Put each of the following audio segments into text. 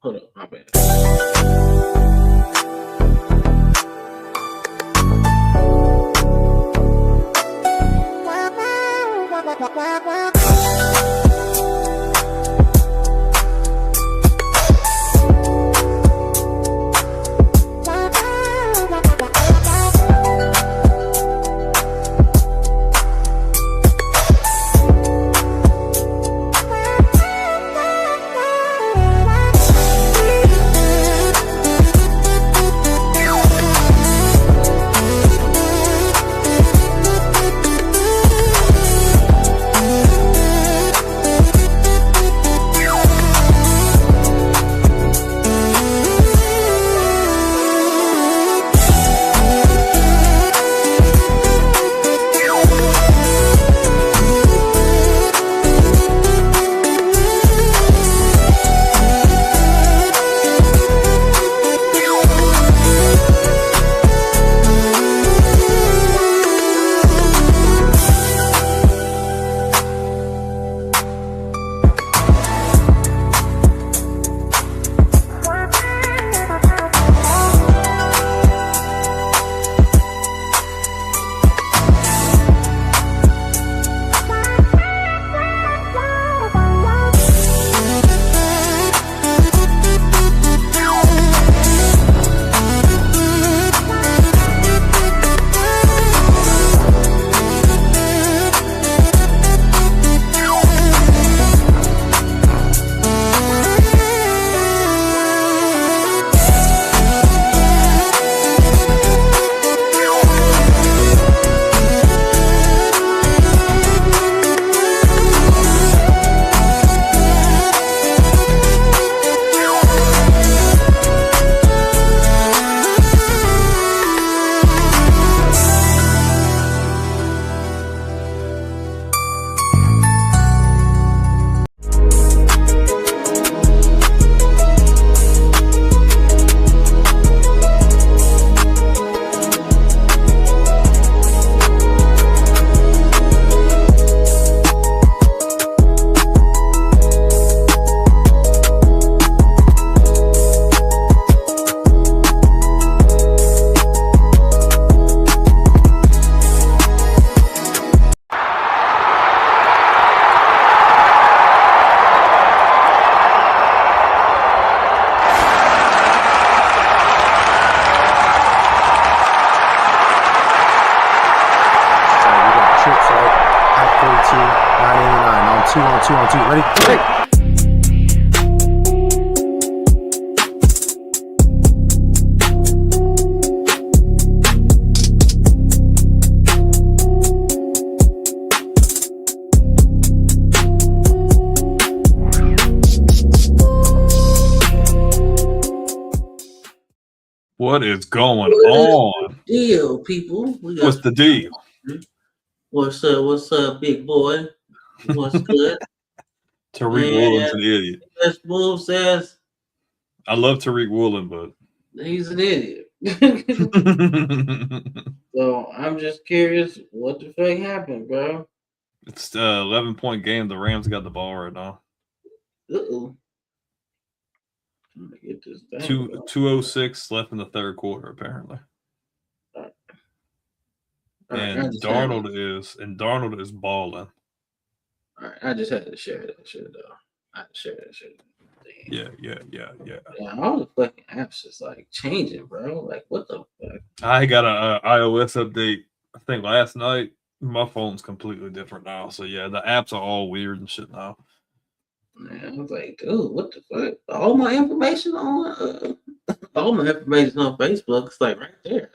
Hold on, my bad. on two. Ready? Hey. What is going on? Deal, people. What's the deal? What's up? What's up, big boy? What's good? Tariq Woolen's an idiot. This Bull says I love Tariq Woolen, but he's an idiot. So I'm just curious, what the fuck happened, bro? It's 11-point game. The Rams got the ball right now. Uh-oh. I'm gonna get this down. 2:06 left in the third quarter, apparently. And Darnold is balling. All right, I just had to share that shit though. I had to share that shit. Damn. Yeah. All the fucking apps just like changing, bro. Like, what the fuck? I got an iOS update, I think last night. My phone's completely different now. So yeah, the apps are all weird and shit now. Man, I was like, dude, what the fuck? All my information on Facebook. It's like right there.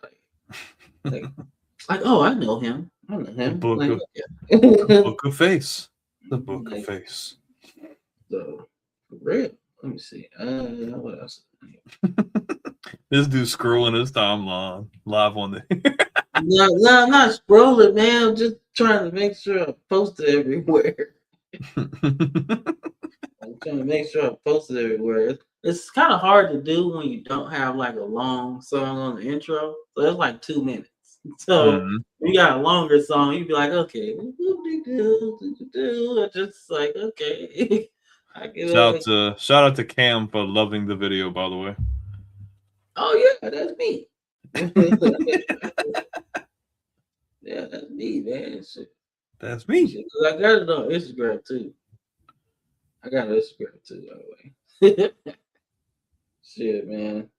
Like, oh, I know him. The book, Like, the book of face. The book of face. So, for real. Let me see. What else? This dude's scrolling his timeline live on the. No, I'm not scrolling, man. I'm just trying to make sure I post it everywhere. I'm trying to make sure I post it everywhere. It's kind of hard to do when you don't have like a long song on the intro. So it's like 2 minutes. So you got a longer song, you'd be like, okay, I just like, okay. Shout out to Cam for loving the video, by the way. Oh yeah, that's me. Yeah, that's me, man. Shit. That's me. Shit, 'cause I got it on Instagram too. I got Instagram too, by the way. Shit, man.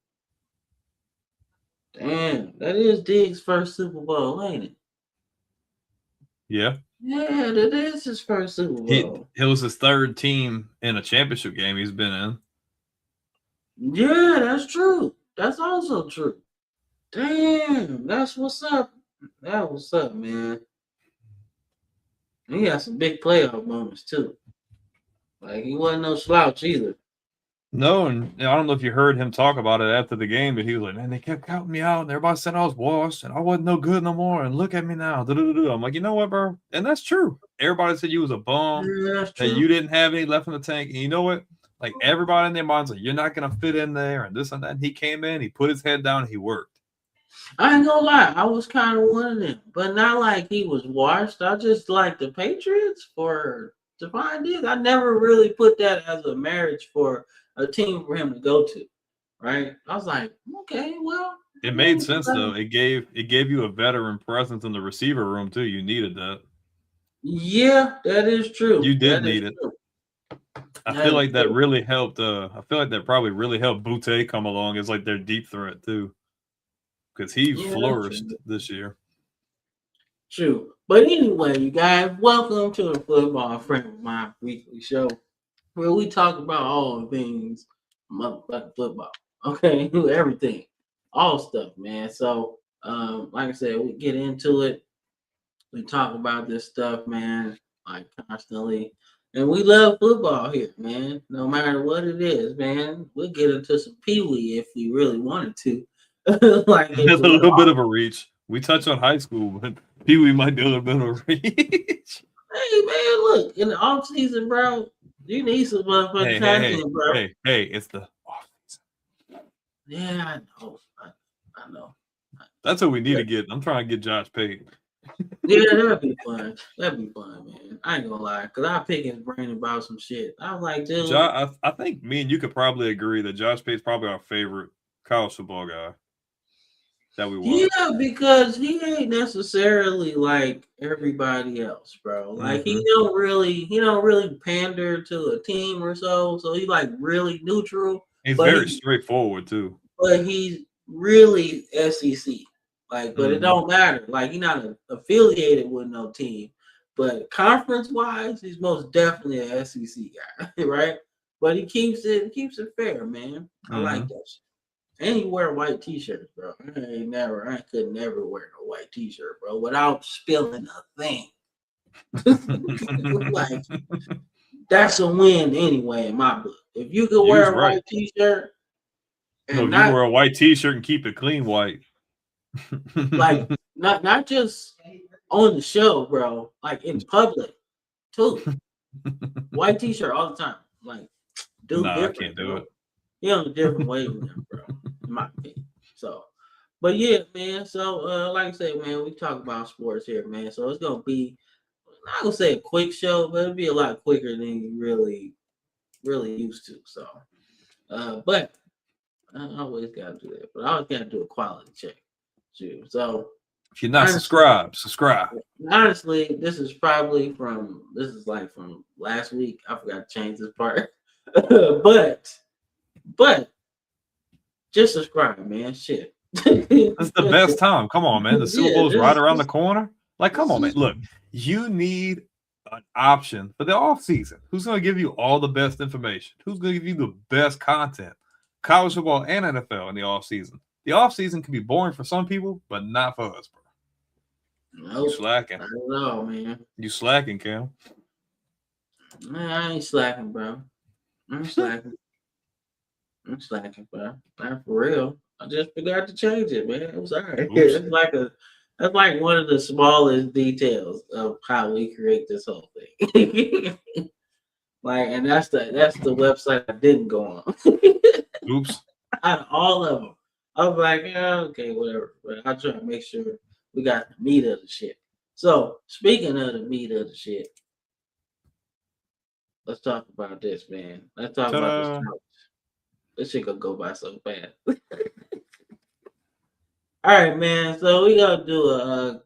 Damn, that is Diggs' first Super Bowl, ain't it? Yeah. Yeah, that is his first Super Bowl. It was his third team in a championship game he's been in. Yeah, that's true. That's also true. Damn, that's what's up. That what's up, man. He got some big playoff moments too. Like he wasn't no slouch either. No, and I don't know if you heard him talk about it after the game, but he was like, "Man, they kept counting me out, and everybody said I was washed, and I wasn't no good no more. And look at me now." I'm like, you know what, bro? And that's true. Everybody said you was a bum, Yeah, that's that true. you didn't have any left in the tank. And you know what? Like everybody in their minds, like you're not gonna fit in there, and this and that. And he came in, he put his head down, and he worked. I ain't gonna lie, I was kind of one of them, but not like he was washed. I just like the Patriots for Stephon Diggs. I never really put that as a marriage for a team for him to go to, right? I was like, okay, well, It made sense though. It gave you a veteran presence in the receiver room too. You needed that. Yeah, that is true. You did That need is it. true. I feel like that really helped. I feel like that probably really helped Butte come along as like their deep threat too, because he flourished this year. True. But anyway, you guys, welcome to the Football Friend of Mine weekly show, where we talk about all things motherfucking football. Okay, everything, all stuff, man. So, like I said, we get into it. We talk about this stuff, man, like constantly. And we love football here, man. No matter what it is, man. We'll get into some Pee-wee if we really wanted to. Like It's a little bit of a reach. We touch on high school, but Pee-wee might be a little bit of a reach. Hey man, look, in the off season, bro, you need some motherfucking content, bro. Hey, it's the off season. Yeah, I know. That's what we need to get. I'm trying to get Josh paid. Yeah, that'd be fun. That'd be fun, man. I ain't gonna lie, cause I pick his brain about some shit. I was like, dude, I think me and you could probably agree that Josh Payne's probably our favorite college football guy that we watch. Yeah, because he ain't necessarily like everybody else, bro. Like he don't really pander to a team or so. So he's like really neutral. He's very straightforward too. But he's really SEC. Like, but it don't matter. Like, he's not affiliated with no team. But conference-wise, he's most definitely an SEC guy, right? But he keeps it fair, man. I like that shit. And he wear white t-shirts, bro. I could never wear no white t-shirt, bro, without spilling a thing. Like, that's a win anyway in my book. If you could wear a white t-shirt, and you can wear a white t-shirt and keep it clean white. Like not just on the show, bro. Like in public too. White t-shirt all the time. Like, dude, I can't do it. He on a different wave now, bro. In my opinion. So, but yeah, man. So, like I said, man, we talk about sports here, man. So it's gonna be, I'm not gonna say a quick show, but it'll be a lot quicker than you really used to. So, but I always gotta do that. But I always gotta do a quality check too. So if you're not subscribe. Honestly, this is like from last week. I forgot to change this part. but just subscribe, man. Shit. That's the best time. Come on, man. The Super Bowl's right around the corner. Like, come on, man. Look, you need an option for the off season. Who's going to give you all the best information? Who's going to give you the best content? College football and NFL in the off season. The off season can be boring for some people, but not for us, bro. Nope. You slacking. I don't know, man. You slacking, Cam. Man, I ain't slacking, bro. I'm slacking, bro. Not for real. I just forgot to change it, man. I'm sorry. That's like one of the smallest details of how we create this whole thing. Like, and that's the website I didn't go on. Oops. Out of all of them, I was like, yeah, okay, whatever. But I try to make sure we got the meat of the shit. So, speaking of the meat of the shit, let's talk about this, man. Let's talk about this Ta-da. couch. This shit gonna go by so fast. All right, man. So we gonna do a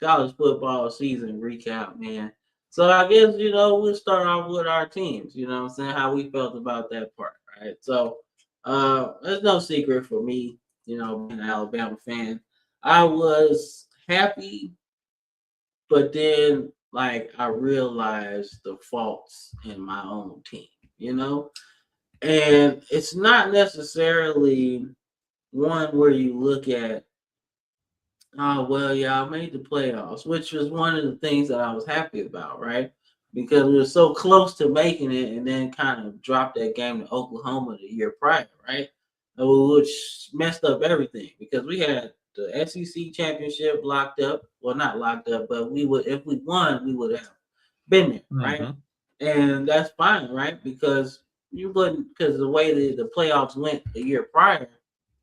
college football season recap, man. So I guess we'll start off with our teams. You know what I'm saying, how we felt about that part, right? So there's no secret for me, being an Alabama fan. I was happy, but then like I realized the faults in my own team, and it's not necessarily one where you look at, oh well, yeah, I made the playoffs, which was one of the things that I was happy about, right? Because we were so close to making it, and then kind of dropped that game to Oklahoma the year prior, right? Which messed up everything because we had the SEC championship locked up. Well, not locked up, but we would, if we won, we would have been there, right? Mhm. And that's fine, right? Because you wouldn't, because the way the playoffs went the year prior,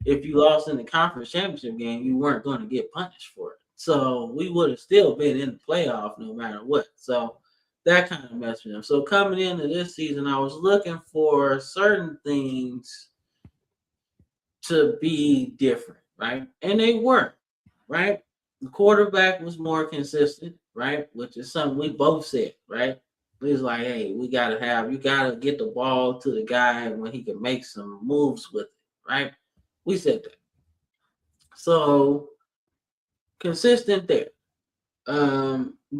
if you lost in the conference championship game, you weren't going to get punished for it. So we would have still been in the playoff no matter what. So that kind of messed me up. So coming into this season, I was looking for certain things to be different, right? And they were, right? The quarterback was more consistent, right? Which is something we both said, right? We was like, hey, you gotta get the ball to the guy when he can make some moves with it, right? We said that. So consistent there.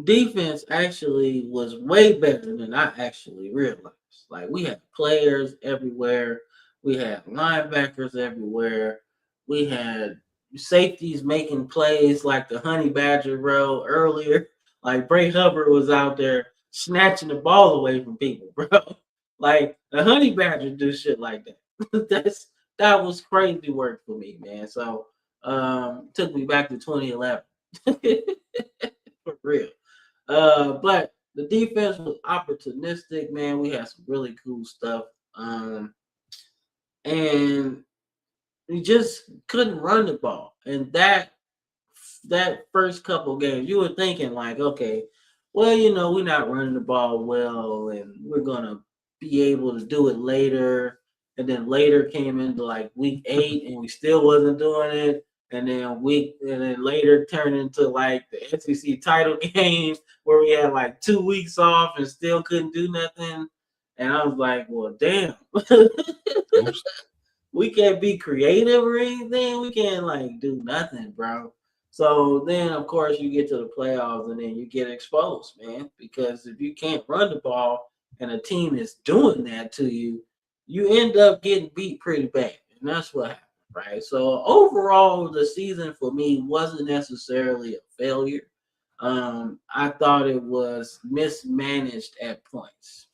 Defense actually was way better than I actually realized. Like we had players everywhere, we had linebackers everywhere, we had safeties making plays like the Honey Badger row earlier. Like Bray Hubbard was out there snatching the ball away from people, bro. Like the Honey Badger do shit like that. That was crazy work for me, man. So took me back to 2011. For real. But the defense was opportunistic, man. We had some really cool stuff. And we just couldn't run the ball. And that first couple games, you were thinking like, okay, well, we're not running the ball well, and we're gonna be able to do it later. And then later came into like week 8, and we still wasn't doing it. And then later turned into like the SEC title game where we had like 2 weeks off and still couldn't do nothing. And I was like, well, damn. Oops. We can't be creative or anything. We can't like do nothing, bro. So then, of course, you get to the playoffs and then you get exposed, man. Because if you can't run the ball and a team is doing that to you, you end up getting beat pretty bad. And that's what happened, right? So overall, the season for me wasn't necessarily a failure. I thought it was mismanaged at points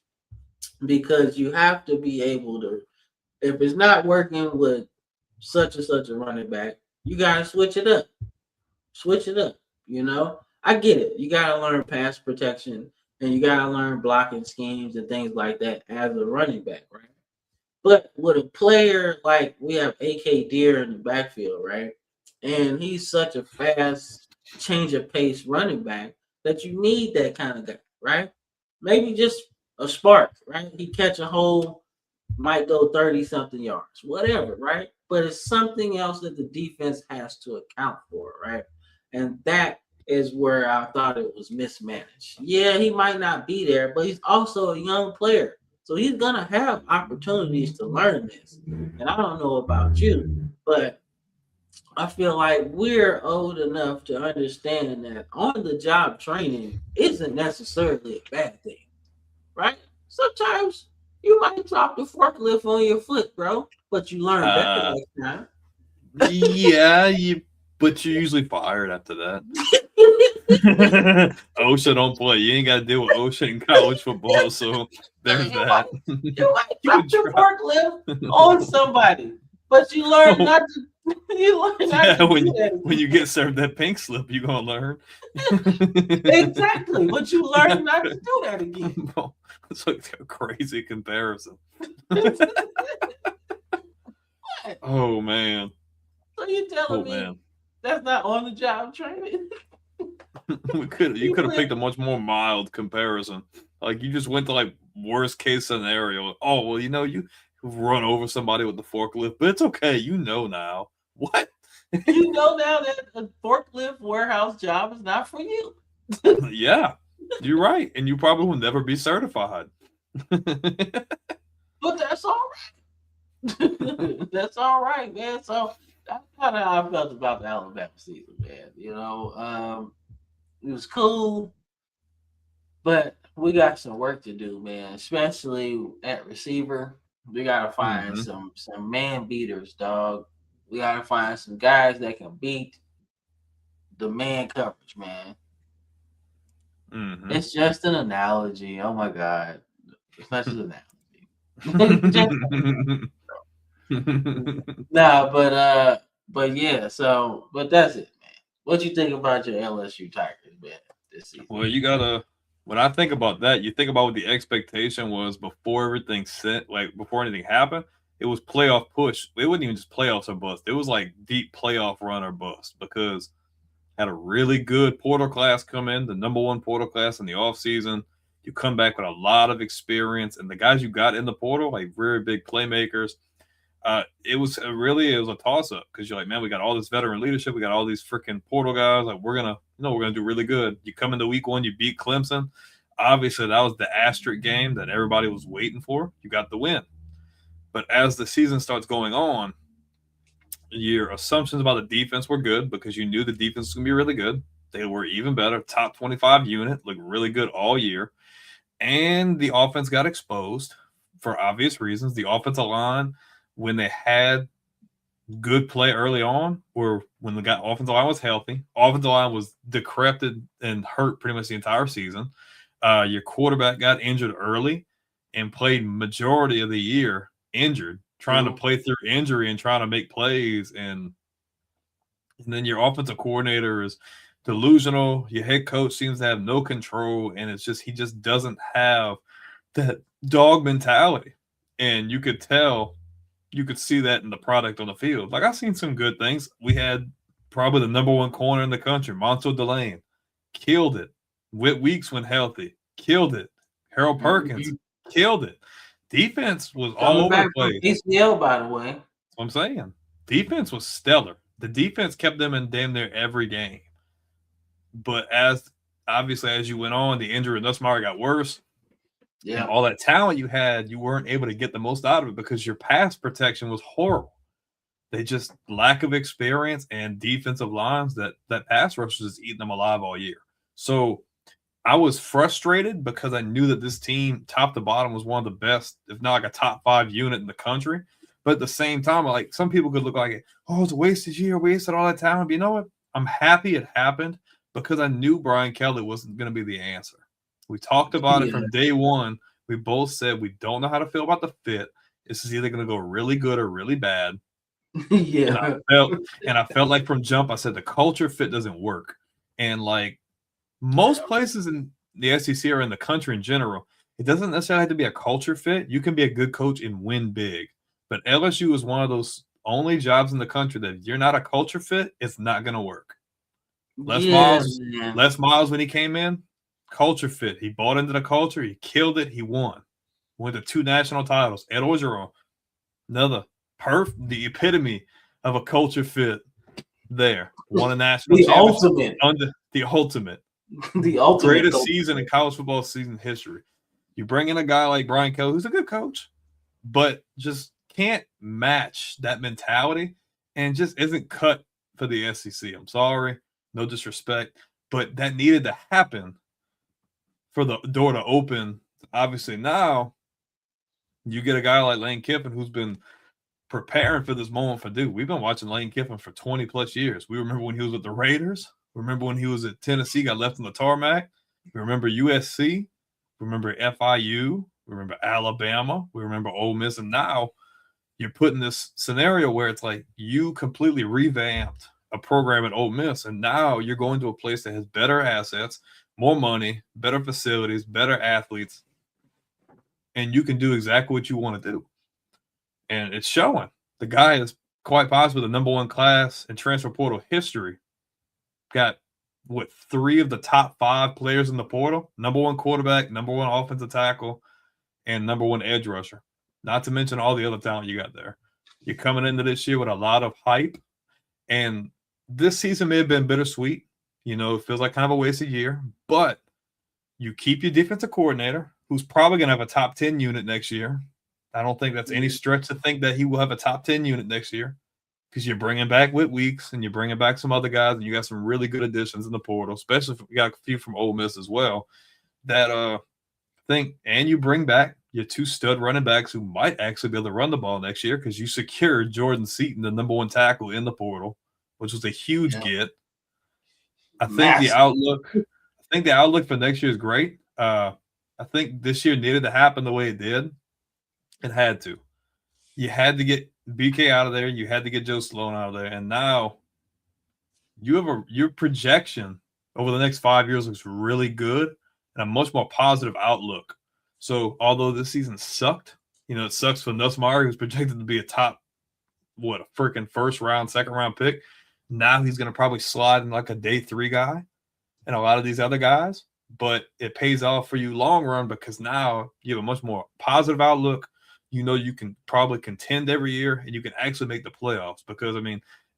because you have to be able to, if it's not working with such and such a running back, you gotta switch it up. Switch it up. I get it. You gotta learn pass protection and you gotta learn blocking schemes and things like that as a running back, right? But with a player like we have AK Deer in the backfield, right? And he's such a fast change of pace running back that you need that kind of guy, right? Maybe just a spark, right? He catch a hole, might go 30 something yards, whatever, right? But it's something else that the defense has to account for, right? And that is where I thought it was mismanaged. Yeah, he might not be there, but he's also a young player. So he's going to have opportunities to learn this. And I don't know about you, but I feel like we're old enough to understand that on the job training isn't necessarily a bad thing, right? Sometimes you might drop the forklift on your foot, bro, but you learn better next time. Yeah, but you're usually fired after that. OSHA don't play. You ain't got to deal with OSHA in college football, so there's that. You might drop your forklift on somebody, but you learn not to. You learn not to when do that. when you get served that pink slip, you're gonna learn. Exactly, but you learn not to do that again. It's like a crazy comparison. Oh man. So you telling me that's not on the job training? You could have picked a much more mild comparison. Like you just went to like worst case scenario. Oh, well, you run over somebody with the forklift, but it's okay. Now. What? You know now that a forklift warehouse job is not for you. Yeah, you're right. And you probably will never be certified. But that's all right. That's all right, man. So that's kind of how I felt about the Alabama season, man. It was cool, but we got some work to do, man. Especially at receiver, we gotta find some man beaters, dog. We gotta find some guys that can beat the man coverage, man. It's just an analogy. Oh my god, it's not just an analogy. Nah, but yeah. So, but that's it, man. What you think about your LSU Tigers, man, this season? Well, when I think about that, you think about what the expectation was before everything set, like before anything happened. It was playoff push. It wasn't even just playoffs or bust. It was like deep playoff run or bust because had a really good portal class come in, the number one portal class in the offseason. You come back with a lot of experience, and the guys you got in the portal, like very big playmakers. It was a toss up because you're like, man, we got all this veteran leadership, we got all these freaking portal guys. Like we're gonna do really good. You come into week one, you beat Clemson. Obviously, that was the asterisk game that everybody was waiting for. You got the win, but as the season starts going on, your assumptions about the defense were good because you knew the defense was gonna be really good. They were even better, top 25 unit, looked really good all year, and the offense got exposed for obvious reasons. The offensive line, when they had good play early on, or when the offensive line was healthy, offensive line was decrepit and hurt pretty much the entire season. Your quarterback got injured early and played majority of the year injured, trying to play through injury and trying to make plays. And then your offensive coordinator is delusional. Your head coach seems to have no control, and he just doesn't have that dog mentality. And you could see that in the product on the field. Like, I've seen some good things. We had probably the number one corner in the country, Montel Delane, killed it. Whit Weeks went healthy, killed it. Harold Perkins, killed it. Defense was all over the place. ACL, by the way. That's what I'm saying. Defense was stellar. The defense kept them in damn near every game. But as you went on, the injury of Nussmeier got worse. Yeah, and all that talent you had, you weren't able to get the most out of it because your pass protection was horrible. They just lack of experience and defensive lines that pass rush was eating them alive all year. So I was frustrated because I knew that this team, top to bottom, was one of the best, if not like a top 5 unit in the country. But at the same time, like some people could look like, oh, it's a wasted year, wasted all that talent. But you know what? I'm happy it happened because I knew Brian Kelly wasn't going to be the answer. We talked about it from day one. We both said we don't know how to feel about the fit. This is either going to go really good or really bad. Yeah. And I felt like from jump, I said the culture fit doesn't work. And like most places in the SEC or in the country in general, it doesn't necessarily have to be a culture fit. You can be a good coach and win big. But LSU is one of those only jobs in the country that if you're not a culture fit, it's not going to work. Les Miles, when he came in, culture fit. He bought into the culture. He killed it. He won. Went to 2 national titles. Ed Orgeron, the epitome of a culture fit there. Won a national championship. The ultimate. Greatest season in college football season history. You bring in a guy like Brian Kelly, who's a good coach, but just can't match that mentality and just isn't cut for the SEC. I'm sorry. No disrespect. But that needed to happen for the door to open. Obviously, now you get a guy like Lane Kiffin who's been preparing for this moment for Duke. We've been watching Lane Kiffin for 20 plus years. We remember when he was with the Raiders. Remember when he was at Tennessee, got left on the tarmac. We remember USC. We remember FIU. We remember Alabama. We remember Ole Miss. And now you're put in this scenario where it's like you completely revamped a program at Ole Miss, and now you're going to a place that has better assets, more money, better facilities, better athletes, and you can do exactly what you want to do. And it's showing. The guy is quite possibly the number 1 class in transfer portal history. Got, 3 of the top 5 players in the portal? Number 1 quarterback, number 1 offensive tackle. and number 1 edge rusher. Not to mention all the other talent you got there. You're coming into this year with a lot of hype, and this season may have been bittersweet. It feels like kind of a wasted year, but you keep your defensive coordinator, who's probably going to have a top 10 unit next year. I don't think that's any stretch to think that he will have a top 10 unit next year, because you're bringing back Whit Weeks and you're bringing back some other guys, and you got some really good additions in the portal, especially if we got a few from Ole Miss as well. That and you bring back your 2 stud running backs who might actually be able to run the ball next year, because you secured Jordan Seaton, the number 1 tackle in the portal, which was a huge get. I think the outlook for next year is great. I think this year needed to happen the way it did. It had to. You had to get BK out of there. You had to get Joe Sloan out of there. And now you have your projection over the next 5 years looks really good and a much more positive outlook. So although this season sucked, it sucks for Nussmeier, who's projected to be a top, a freaking first round, second round pick. Now he's going to probably slide in like a day 3 guy and a lot of these other guys, but it pays off for you long run, because now you have a much more positive outlook. You can probably contend every year, and you can actually make the playoffs, because,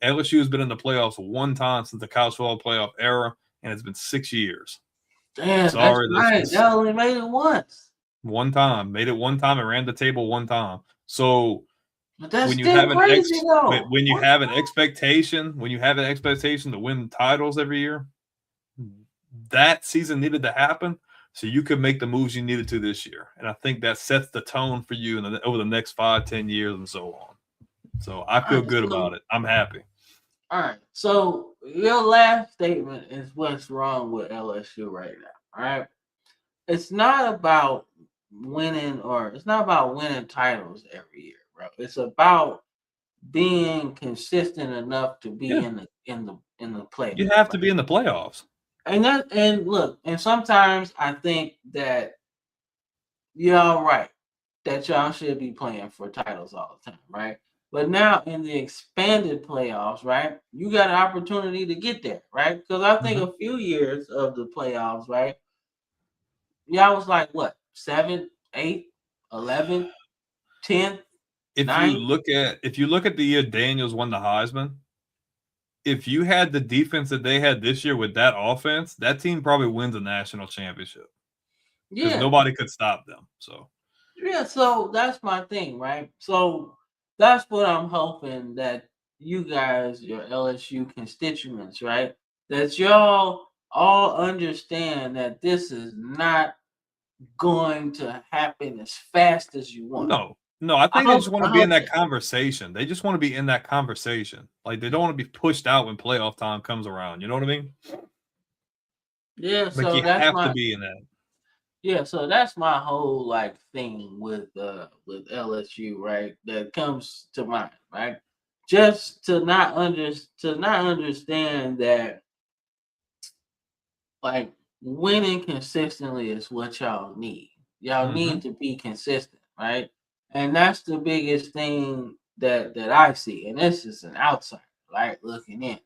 LSU has been in the playoffs 1 time since the college football playoff era, and it's been 6 years. Damn, sorry, that's right. They only made it once. 1 time. Made it 1 time and ran the table 1 time. So but that's when you have crazy, when you have an expectation, to win titles every year, that season needed to happen so you could make the moves you needed to this year. And I think that sets the tone for you over the next 5-10 years and so on. So I feel good about it. I'm happy. All right. So your last statement is what's wrong with LSU right now. All right. It's not about winning titles every year, bro. It's about being consistent enough to be in the playoffs. You have to be in the playoffs. And sometimes I think that y'all right, that y'all should be playing for titles all the time, right? But now in the expanded playoffs, right, you got an opportunity to get there, right? Because I think a few years of the playoffs, right, y'all was like what, 7th, 8th, 11th, 10th. If you look at the year Daniels won the Heisman, if you had the defense that they had this year with that offense, that team probably wins a national championship. Because nobody could stop them. So that's my thing, right? So that's what I'm hoping that you guys, your LSU constituents, right, that y'all all understand that this is not going to happen as fast as you want. No, I think they just want to be in that conversation. They just want to be in that conversation. Like, they don't want to be pushed out when playoff time comes around. You know what I mean? Yeah, so you have to be in that. Yeah, so that's my whole thing with LSU, right? That comes to mind, right? Just to not understand that winning consistently is what y'all need. Y'all need to be consistent, right? And that's the biggest thing that I see. And this is an outsider, right, looking in.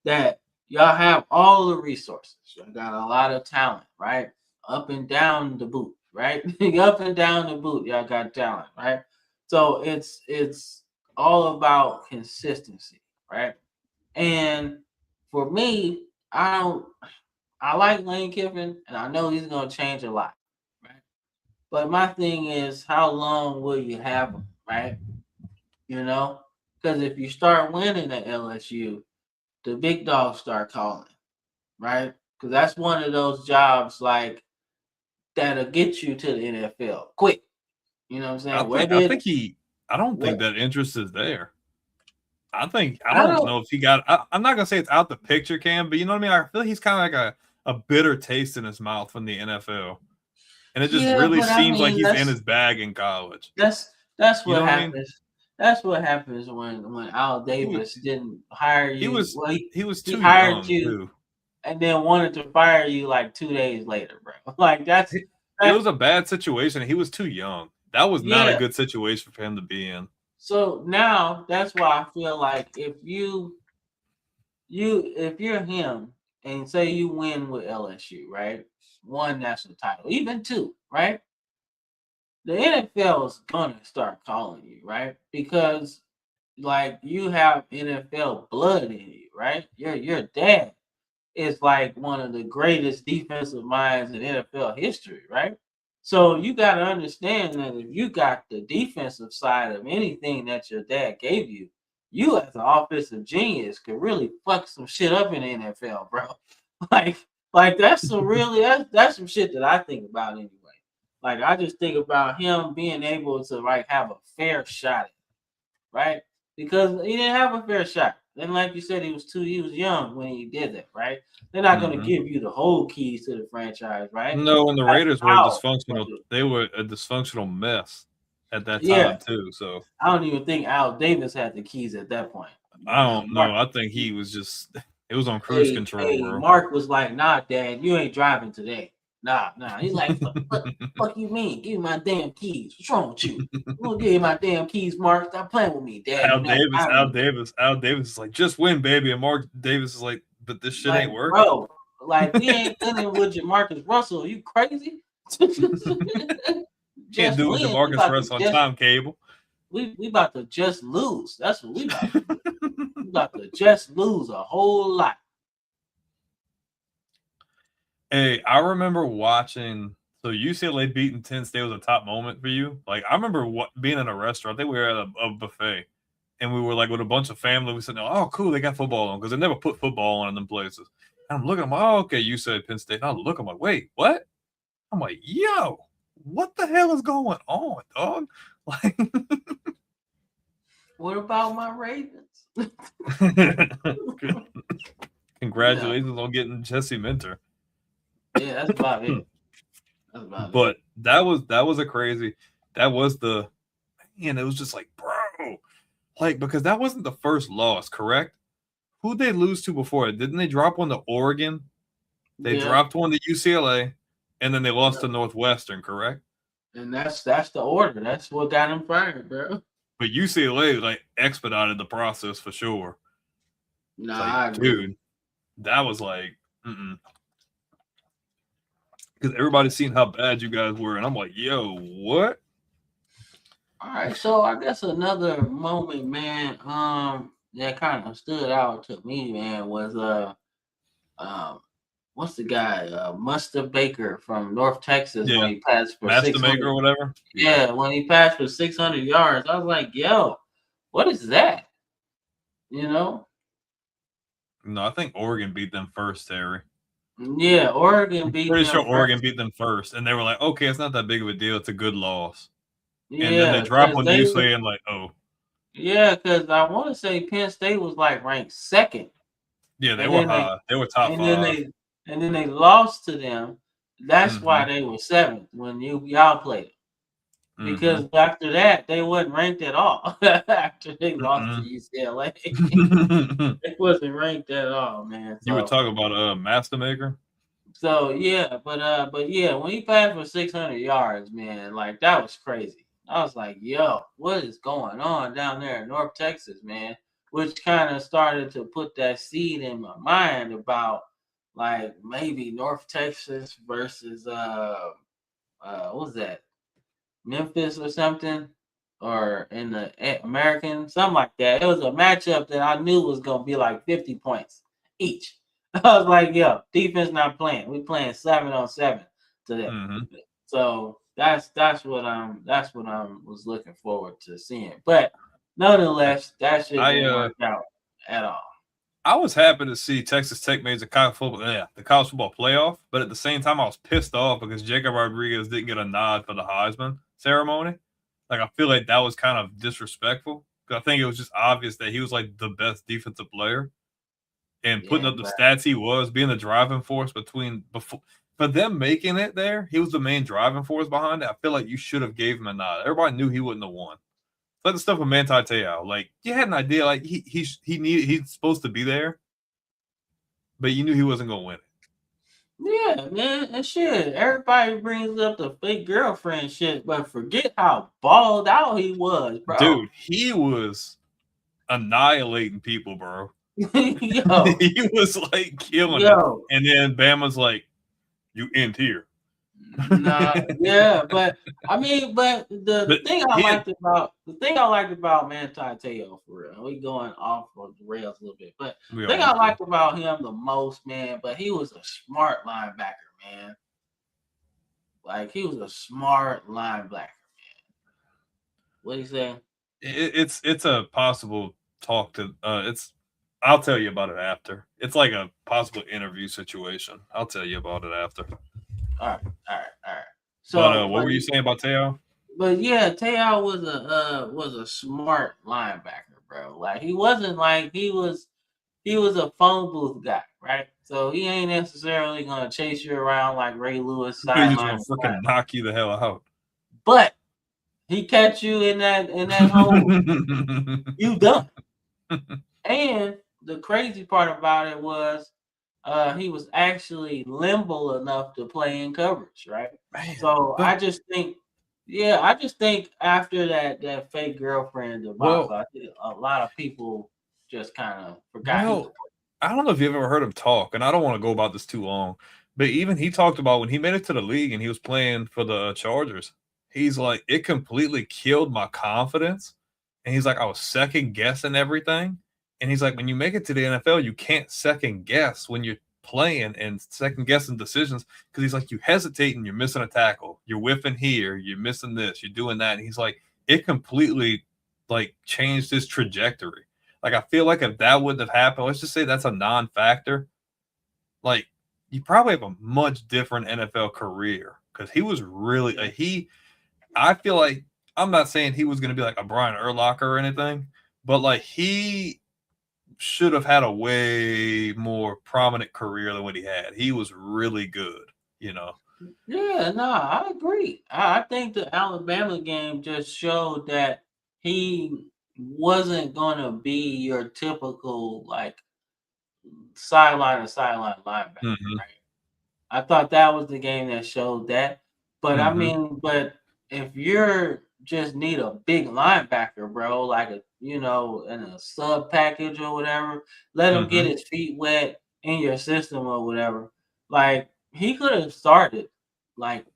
That y'all have all the resources. Y'all got a lot of talent, right? Up and down the boot, right? Up and down the boot, y'all got talent, right? So it's all about consistency, right? And for me, I like Lane Kiffin, and I know he's gonna change a lot, right? But my thing is, how long will you have him, right? Because if you start winning at LSU, the big dogs start calling, right? Because that's one of those jobs that'll get you to the NFL quick. You know what I'm saying? I don't think that interest is there. I don't know if he got. I'm not gonna say it's out the picture, Cam, but you know what I mean. I feel he's kind of like a bitter taste in his mouth from the NFL, and it just really seems like he's in his bag in college. That's what happens. That's what happens when Al Davis didn't hire you. He was too hired young, you, too. And then wanted to fire you 2 days later, bro. It was a bad situation. He was too young. That was not a good situation for him to be in. So now that's why I feel like if you're him and say you win with LSU, right? 1 national title, even 2, right? the NFL is gonna start calling you, right? Because like you have NFL blood in you, right? Your dad is like one of the greatest defensive minds in NFL history, right? So you got to understand that if you got the defensive side of anything that your dad gave you, you as an offensive genius could really fuck some shit up in the NFL, bro. Like, like that's some really that's some shit that I think about anyway. Like I just think about him being able to like have a fair shot, right? Because he didn't have a fair shot. And like you said, he was young when he did that, right? They're not gonna Mm-hmm. give you the whole keys to the franchise, right? No, and the That's Raiders were how. dysfunctional. They were a dysfunctional mess at that Yeah, time too. So I don't even think Al Davis had the keys at that point. I don't know. Mark, I think he was just it was on cruise control, bro. Mark was like, "Nah, Dad, you ain't driving today." Nah. He's like, "Fuck you mean? Give me my damn keys. What's wrong with you? I'm gonna give you my damn keys, Mark. Stop playing with me, Dad." Al Davis is like, just win, baby. And Mark Davis is like, but this shit Like, ain't working. bro, like we ain't winning with Jamarcus Russell. Are you crazy? Can't do it with Demarcus Russell on time cable. We about to just lose. That's what we about to do. We about to just lose a whole lot. Hey, I remember watching. So UCLA beating 10 State was a top moment for you. Like I remember being in a restaurant. I think we were at a buffet, and we were like with a bunch of family. We said, "Oh, cool, they got football on," because they never put football on in them places. And I'm looking, I'm like, "Oh, okay." You said Penn State. And I look, I'm like, "Wait, what?" I'm like, "Yo, what the hell is going on, dog?" Like, what about my Ravens? Congratulations on getting Jesse Minter. Yeah, that's about it. But that was a crazy. That was the, and it was just like, bro, like because that wasn't the first loss, correct? Who'd they lose to before it? Didn't they drop one to Oregon? They dropped one to UCLA, and then they lost to Northwestern, correct? And that's the order. That's what got him fired, bro. But UCLA like expedited the process for sure. Nah, like, dude, that was like, because everybody's seen how bad you guys were, and I'm like, yo, what? All right, so I guess another moment, man, that kind of stood out to me, man, was what's the guy, Muster Baker from North Texas when he passed for Master Maker or whatever. Yeah, when he passed for 600 yards, I was like, yo, what is that? You know? No, I think Oregon beat them first, Terry. Yeah, Oregon beat them. Pretty sure Oregon beat them first, and they were like, okay, it's not that big of a deal. It's a good loss. Yeah, and then they dropped on UCLA and like, oh. Yeah, because I want to say Penn State was like ranked second. Yeah, they were high. They were top 5. And then they lost to them. That's why they were 7th when y'all played it. Because after that, they wasn't ranked at all. After they lost to UCLA, it wasn't ranked at all, man. So, you were talking about Master Maker. So yeah, but yeah, when he passed for 600 yards, man, like that was crazy. I was like, yo, what is going on down there in North Texas, man? Which kind of started to put that seed in my mind about like maybe North Texas versus what was that? Memphis or something, or in the American, something like that. It was a matchup that I knew was gonna be like 50 points each. I was like, yo, defense not playing. We playing 7-on-7 today. So that's what I was looking forward to seeing. But nonetheless, that shit didn't work out at all. I was happy to see Texas Tech made the college football playoff, but at the same time, I was pissed off because Jacob Rodriguez didn't get a nod for the Heisman ceremony. Like, I feel like that was kind of disrespectful because I think it was just obvious that he was like the best defensive player, and putting up the stats he was, being the driving force for them making it there, he was the main driving force behind it. I feel like you should have gave him a nod. Everybody knew he wouldn't have won. Like the stuff with Manti Te'o, like you had an idea, like he's supposed to be there, but you knew he wasn't gonna win it. Yeah, man, and shit. Everybody brings up the fake girlfriend shit, but forget how balled out he was, bro. Dude, he was annihilating people, bro. Yo. He was like killing it. And then Bama's like, you end here. Nah, yeah, but I mean, but the But thing I liked about Manti Te'o for real, we going off of the rails a little bit, but we the thing I always do. liked about him the most, man, but he was a smart linebacker, man. Like he was a smart linebacker. What do you say? It's a possible talk to it's I'll tell you about it after. It's like a possible interview situation. I'll tell you about it after. All right, all right, all right. But So, what were you saying about Teo? but yeah, Te'o was a smart linebacker, bro. Like he wasn't like he was a phone booth guy, right? So he ain't necessarily gonna chase you around like Ray Lewis He's just sideline gonna to freaking sideline. knock you the hell out. But he catch you in that hole, you done. And the crazy part about it was he was actually limber enough to play in coverage, right? Man, So but I just think after that fake girlfriend debacle, well, I think a lot of people just kind of forgot he could well, I don't know if you've ever heard him talk, and I don't want to go about this too long, but even he talked about when he made it to the league and he was playing for the Chargers. He's like, it completely killed my confidence. And he's like, I was second guessing everything. And he's like, when you make it to the NFL, you can't second guess when you're playing and second guessing decisions because he's like, you hesitate and you're missing a tackle. You're whiffing here, you're missing this, you're doing that. And he's like, it completely like changed his trajectory. Like, I feel like if that wouldn't have happened, let's just say that's a non-factor, like you probably have a much different NFL career because he was really I feel like I'm not saying he was going to be like a Brian Urlacher or anything, but like he should have had a way more prominent career than what he had. He was really good, you know. Yeah, no, I agree. I think the Alabama game just showed that he wasn't gonna be your typical like sideline to sideline linebacker, Mhm. right? I thought that was the game that showed that. But I Mhm. mean, but if you're just need a big linebacker, bro, like a in a sub package or whatever, let him get Mhm. his feet wet in your system or whatever. Like he could have started, like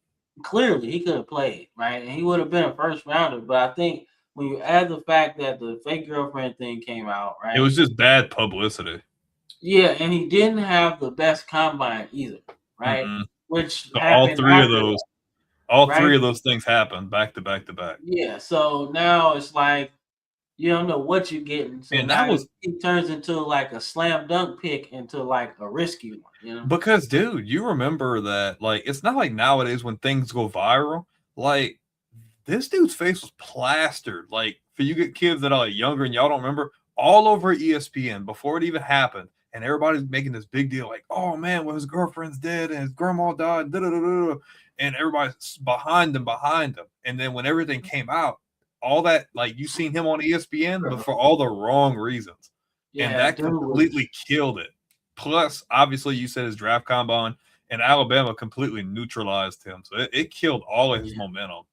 clearly he could have played, right? And he would have been a first rounder. But I think when you add the fact that the fake girlfriend thing came out, It right? was just bad publicity. Yeah, and he didn't have the best combine either, right? Mm-mm. Which So happened after that, all right? three of those things happened back to back to back. Yeah, so now it's like you don't know what you're getting. So And that now was he turns into like a slam dunk pick into like a risky one, you know? because, dude, you remember that, like, it's not like nowadays when things go viral. Like, this dude's face was plastered. Like, for you get kids that are like younger and y'all don't remember, all over ESPN before it even happened. And everybody's making this big deal, like, oh man, well, his girlfriend's dead and his grandma died, da da da da. And everybody's behind him. And then when everything came out, all that, like, you seen him on ESPN, but Bro. for all the wrong reasons. And Yeah, that dude was completely killed it. Plus, obviously, you said his draft combine and Alabama completely neutralized him. So it killed all of his yeah. momentum.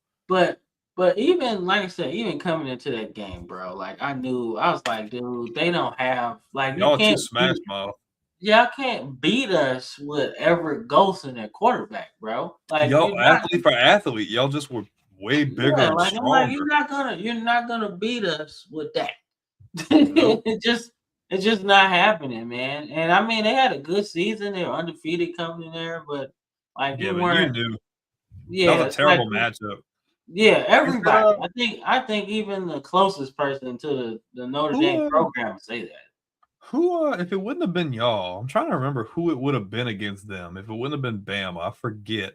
But even like I said, even coming into that game, bro, like I was like, dude, they don't have like you Y'all too can't smash beat mouth. y'all can't beat us with Everett Ghost in quarterback, bro. Like Y'all you're not. athlete for athlete, y'all just were way bigger Yeah, and like I'm like, stronger. you're not gonna beat us with that. Nope. It's just not happening, man. And I mean, they had a good season. They were undefeated coming in there, but like Yeah, you but you weren't. knew that Yeah, was a it's like terrible matchup. yeah, Is it everybody. I think even the closest person to the Notre who Dame program would say that. if it wouldn't have been y'all, I'm trying to remember who it would have been against them. If it wouldn't have been Bama, I forget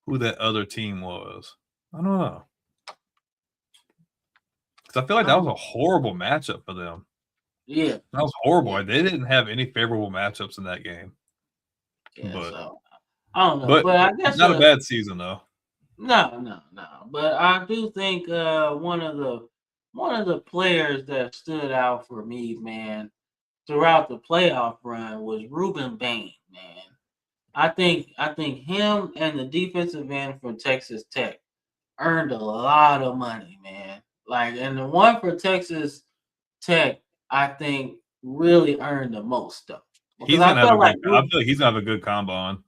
who that other team was. I don't know. Because I feel like that was a horrible matchup for them. Yeah, That was horrible. yeah, They didn't have any favorable matchups in that game. yeah. But So I don't know, but but I guess not a bad season though. no, no, no. But I do think one of the players that stood out for me, man, throughout the playoff run was Ruben Bain, man. I think him and the defensive end from Texas Tech earned a lot of money, man. Like, and the one for Texas Tech, I think really earned the most though, because He's I gonna have a felt like good I feel like he's gonna have a good combine.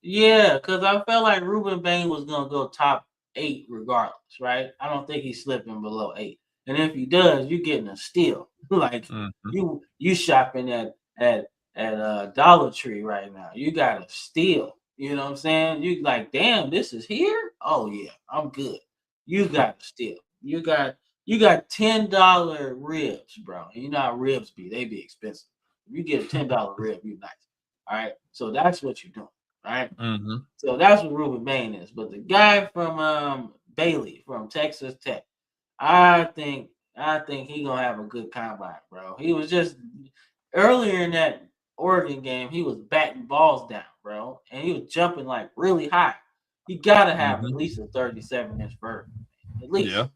Yeah, because I felt like Ruben Bain was gonna go top 8 regardless, right? I don't think he's slipping below 8. And if he does, you're getting a steal. Like Mhm. you shopping at Dollar Tree right now. You got a steal. You know what I'm saying? You like, damn, this is here? Oh yeah, I'm good. You got a steal. You got $10 ribs, bro. And you know how ribs be, they be expensive. If you get a $10 rib, you nice. All right. So that's what you're doing. Right. Mhm. So that's what Ruben Bain is. But the guy from Bailey from Texas Tech, I think he gonna have a good combine, bro. He was just earlier in that Oregon game, he was batting balls down, bro, and he was jumping like really high. He gotta have at Mhm. least a 37-inch vert, at Yeah.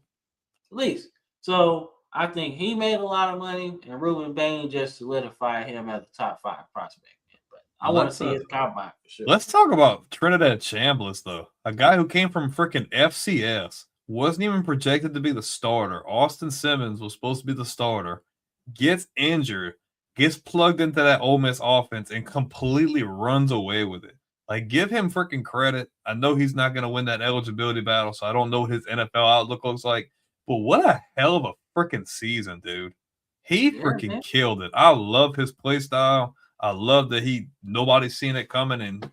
least. So I think he made a lot of money, and Ruben Bain just solidified him as a top 5 prospect. But I want to Let's see his combine for sure. let's talk about Trinidad Chambliss though. A guy who came from freaking FCS, wasn't even projected to be the starter. Austin Simmons was supposed to be the starter, gets injured, gets plugged into that Ole Miss offense, and completely runs away with it. Like, give him freaking credit. I know he's not going to win that eligibility battle, so I don't know what his NFL outlook looks like. But what a hell of a freaking season, dude. He Yeah, freaking man. killed it. I love his play style. I love that nobody's seen it coming, and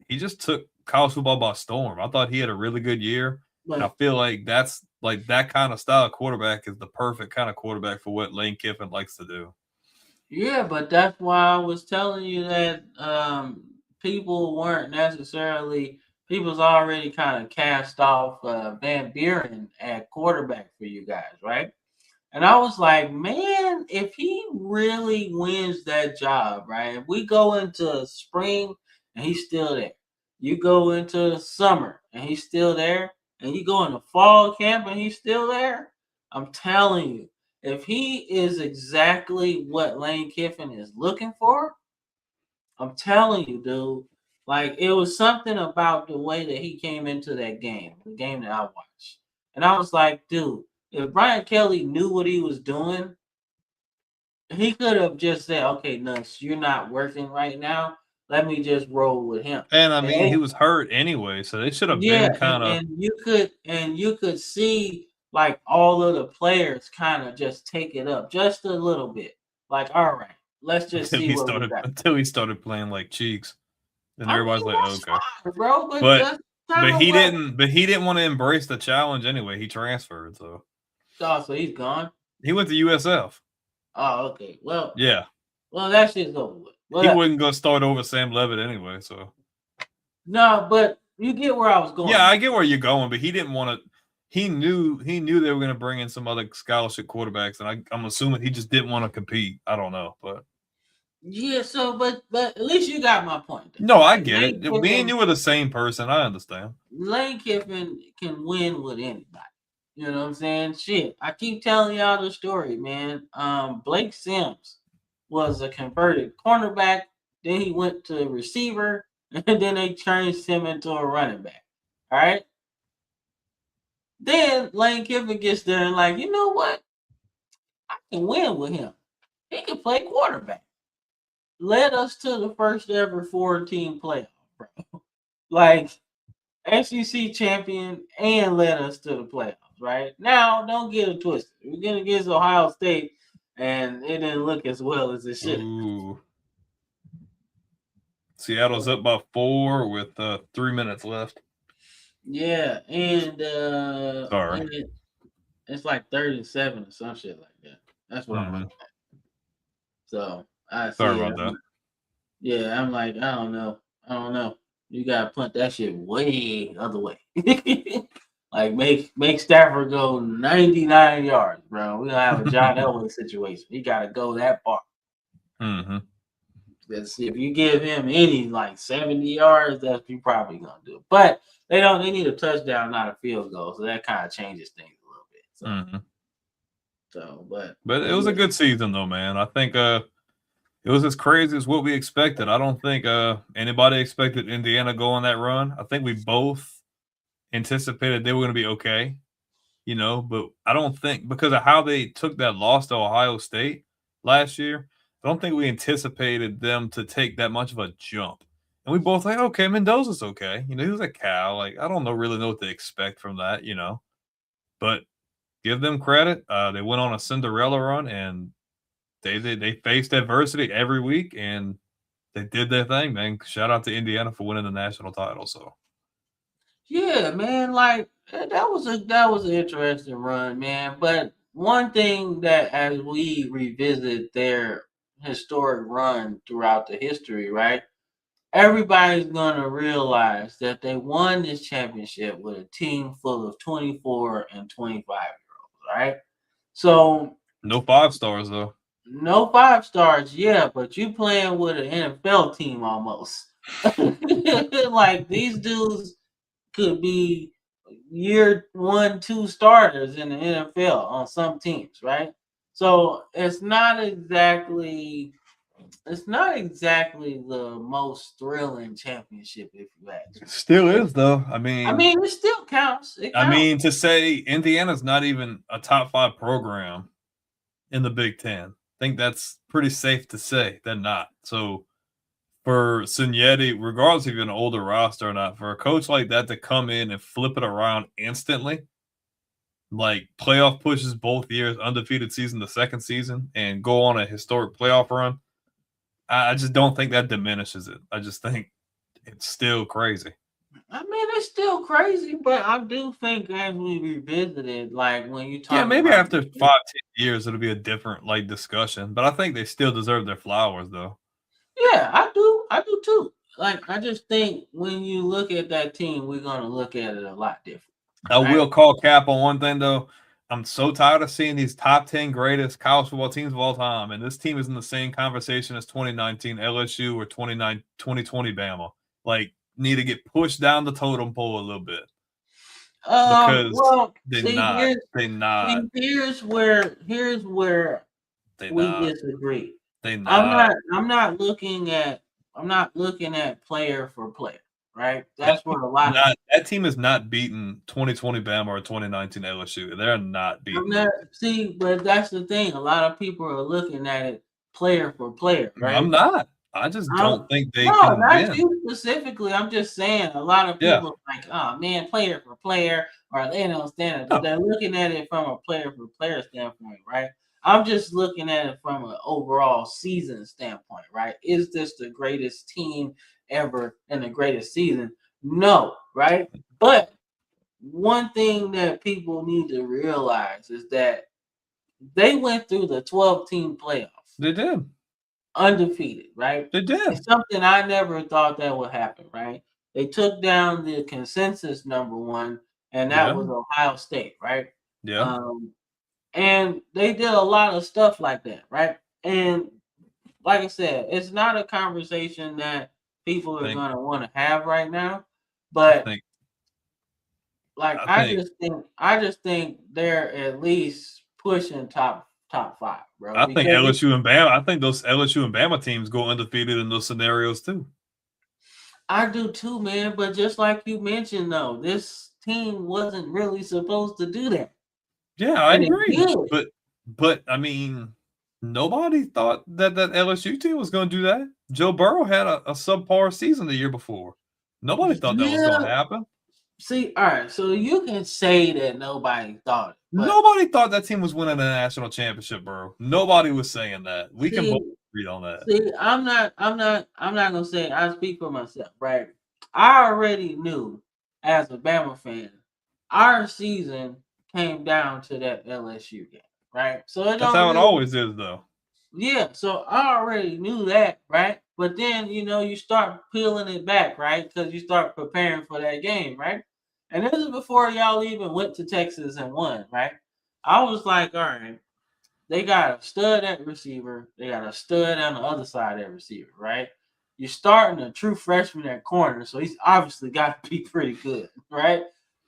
he just took college football by storm. I thought he had a really good year, and I But feel like that's like that kind of style of quarterback is the perfect kind of quarterback for what Lane Kiffin likes to do. yeah, but that's why I was telling you that people weren't necessarily people's already kind of cast off Van Buren at quarterback for you guys, right? And I was like, man, if he really wins that job, right? If we go into spring and he's still there, you go into summer and he's still there, and you go into fall camp and he's still there, I'm telling you, if he is exactly what Lane Kiffin is looking for, I'm telling you, dude, like it was something about the way that he came into that game, the game that I watched. And I was like, dude, if Brian Kelly knew what he was doing, he could have just said, okay, Nuts, you're not working right now. Let me just roll with him. And I And mean, he was hurt anyway, so they should have yeah, been kind of and you could see like all of the players kind of just take it up just a little bit. Like, all right, let's just until see he what we started got. until he started playing like cheeks, and I everybody's mean, like, that's okay. fine, bro, but But that's kind of what. but he didn't want to embrace the challenge anyway. He transferred, so Oh, so he's gone. he went to USF. Oh, okay. Yeah, Well, that shit's over with. he Well, wasn't going to start over Sam Levitt anyway. So no, but you get where I was yeah, going. I get where you're going, but he didn't want to. He knew they were going to bring in some other scholarship quarterbacks, and I'm assuming he just didn't want to compete. I don't know, but Yeah, so but at least you got my point. There. no, I Like get it. Me and you are the same person. I understand. Lane Kiffin can win with anybody. You know what I'm saying? Shit, I keep telling y'all the story, man. Blake Sims was a converted cornerback. Then he went to receiver, and then they changed him into a running back. All right. Then Lane Kiffin gets there and like, you know what? I can win with him. He can play quarterback. Led us to the first ever 4-team playoff, bro. Like SEC champion and led us to the playoffs, right? Now, don't get it twisted. We're going against Ohio State, and it didn't look as well as it should. Ooh. Seattle's up by 4 with 3 minutes left. Yeah, and Sorry. it's like 37 or some shit like that. That's what I'm looking at. So I Sorry see it. about that. Yeah, I'm like, I don't know. You gotta punt that shit way other way. Like make Stafford go 99 yards, bro. We gonna have a John Elway situation. He gotta go that far. Mm-hmm. Let's see if you give him any like 70 yards, that's you probably gonna do. But they need a touchdown, not a field goal. So that kind of changes things a little bit. So, But it was yeah. a good season though, man. I think it was as crazy as what we expected. I don't think anybody expected Indiana go on that run. I think we both anticipated they were going to be okay, but I don't think because of how they took that loss to Ohio State last year, I don't think we anticipated them to take that much of a jump. And we both like, okay, Mendoza's okay. He was at Cal. Like, I don't really know what to expect from that, But give them credit. They went on a Cinderella run, and they faced adversity every week, and they did their thing, man. Shout out to Indiana for winning the national title. So, yeah, man, like that was an interesting run, man. But one thing that as we revisit their historic run throughout the history, right? Everybody's gonna realize that they won this championship with a team full of 24 and 25-year-olds, right? So no 5-stars though. no 5 stars, yeah, but you playing with an NFL team almost. Like these dudes could be year 1, 2 starters in the NFL on some teams, right? So it's not exactly the most thrilling championship, if you ask me. Still is though. I mean, it still counts. It I counts. mean, to say Indiana's not even a top 5 program in the Big Ten, I think that's pretty safe to say they're not. So for Cignetti, regardless if you're an older roster or not, for a coach like that to come in and flip it around instantly, like playoff pushes both years, undefeated season, the second season, and go on a historic playoff run, I just don't think that diminishes it. I just think it's still crazy. I mean, it's still crazy, but I do think as we revisit it, like when you talk, Maybe after 5-10 years, it'll be a different discussion. But I think they still deserve their flowers, though. Yeah, I do too. Like, I just think when you look at that team, we're gonna look at it a lot different. I will call cap on one thing though. I'm so tired of seeing these top 10 greatest college football teams of all time, and this team is in the same conversation as 2019 LSU or 2020 Bama. Like, need to get pushed down the totem pole a little bit. Because they're not. Here's where we disagree. They not. I'm not looking at player for player, right? That's where a lot of that team is not beating 2020 Bama or 2019 LSU. They're not beating. But that's the thing. A lot of people are looking at it player for player, right? I'm not. I just don't think they can win. Not you specifically. I'm just saying a lot of people are like, oh man, player for player, or they don't stand it. But they're looking at it from a player for player standpoint, right? I'm just looking at it from an overall season standpoint, right? Is this the greatest team ever in the greatest season? No, right? But one thing that people need to realize is that they went through the 12-team playoffs. They did. Undefeated, right? They did. It's something I never thought that would happen, right? They took down the consensus number 1, and that was Ohio State, right? Yeah. And they did a lot of stuff like that, right? And like I said, it's not a conversation that people are going to want to have right now, but I just think they're at least pushing top 5, bro. I think LSU and Bama. I think those LSU and Bama teams go undefeated in those scenarios too. I do too, man. But just like you mentioned, though, this team wasn't really supposed to do that. Yeah, I agree. But I mean, nobody thought that LSU team was going to do that. Joe Burrow had a subpar season the year before. Nobody thought that was going to happen. See, all right, so you can say that nobody thought it. Nobody thought that team was winning a national championship, bro. Nobody was saying that. We can both agree on that. See, I'm not gonna say. I speak for myself, right? I already knew as a Bama fan, our season came down to that LSU game, right? So that's how it always is, though. Yeah, so I already knew that, right? But then you start peeling it back, right? Because you start preparing for that game, right? And this is before y'all even went to Texas and won, right? I was like, all right, they got a stud at receiver. They got a stud on the other side of that receiver, right? You're starting a true freshman at corner, so he's obviously got to be pretty good, right?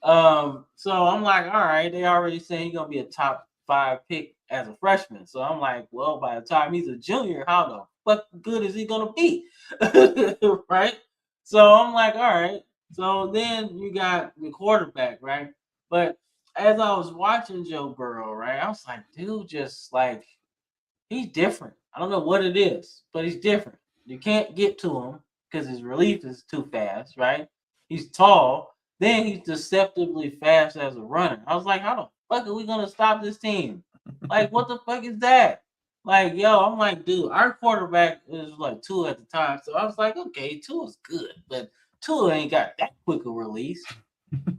So I'm like, all right, they already saying he's going to be a top 5 pick as a freshman. So I'm like, well, by the time he's a junior, how the fuck good is he going to be? Right? So I'm like, all right. So then you got the quarterback, right? But as I was watching Joe Burrow, right, I was like, dude, just like, he's different. I don't know what it is, but he's different. You can't get to him because his release is too fast, right? He's tall. Then he's deceptively fast as a runner. I was like, how the fuck are we gonna stop this team? Like, what the fuck is that? Like, yo, I'm like, dude, our quarterback is like Tua at the time. So I was like, okay, Tua's good, but Tua ain't got that quick a release.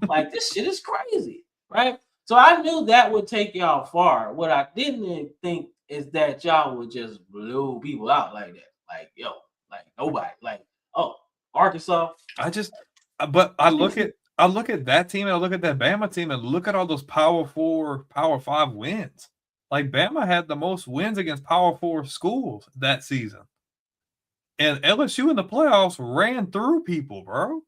Like, this shit is crazy, right? So I knew that would take y'all far. What I didn't think is that y'all would just blow people out like that. Like, yo, like nobody. Like, oh, Arkansas. But I look at that team and I look at that Bama team and look at all those Power 4, Power 5 wins. Like Bama had the most wins against Power 4 schools that season. And LSU in the playoffs ran through people, bro.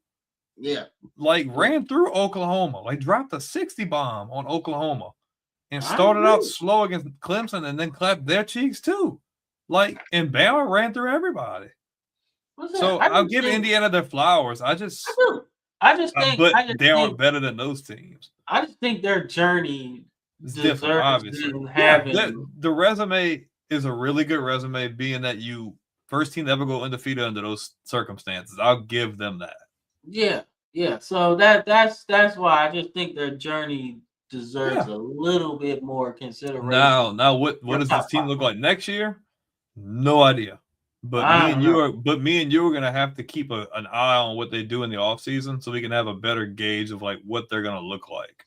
Yeah. Like ran through Oklahoma. Like dropped a 60 bomb on Oklahoma. And started out slow against Clemson and then clapped their cheeks too. Like, and Bama ran through everybody. So I'll give Indiana their flowers. I just think they aren't better than those teams. I just think their journey is different, obviously. The resume is a really good resume, being that you first team to ever go undefeated under those circumstances. I'll give them that. Yeah. So that's why I just think their journey deserves a little bit more consideration. Now what does this team look like next year? No idea. But me and you are gonna have to keep an eye on what they do in the offseason so we can have a better gauge of like what they're gonna look like.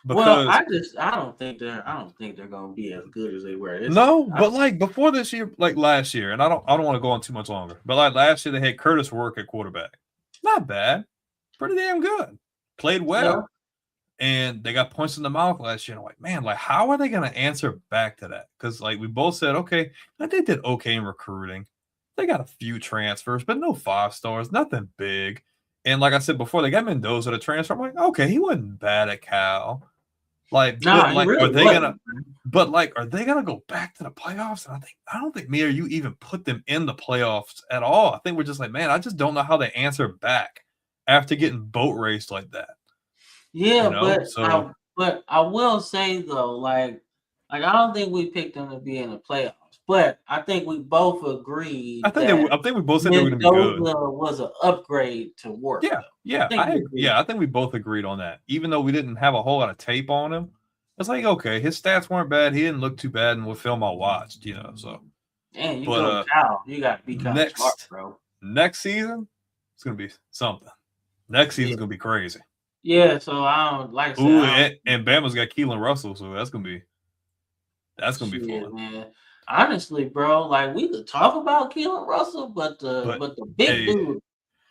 Because I don't think they're gonna be as good as they were. But like before this year, like last year, and I don't want to go on too much longer, but like last year they had Curtis Work at quarterback. Not bad. Pretty damn good. Played well. Yeah. And they got points in the mouth last year. And I'm like, man, like, how are they going to answer back to that? Because, like, we both said, okay, they did okay in recruiting. They got a few transfers, but no 5 stars, nothing big. And like I said before, they got Mendoza to transfer. I'm like, okay, he wasn't bad at Cal. Like, are they gonna go back to the playoffs? And I don't think me or you even put them in the playoffs at all. I think we're just like, man, I just don't know how they answer back after getting boat raced like that. Yeah, but I will say though, like I don't think we picked them to be in the playoffs. But I think we both agreed. I think we both said they were going to be good. Was an upgrade to Work. Yeah, I think we both agreed on that. Even though we didn't have a whole lot of tape on him, it's like okay, his stats weren't bad. He didn't look too bad in what film I watched. So. And you Cal. You got to be smart, bro. Next season, it's going to be something. Next season's going to be crazy. Yeah, so I don't like. And Bama's got Keelan Russell, so that's gonna be fun. Man. Honestly, bro, like we could talk about Keelan Russell, but the big dude,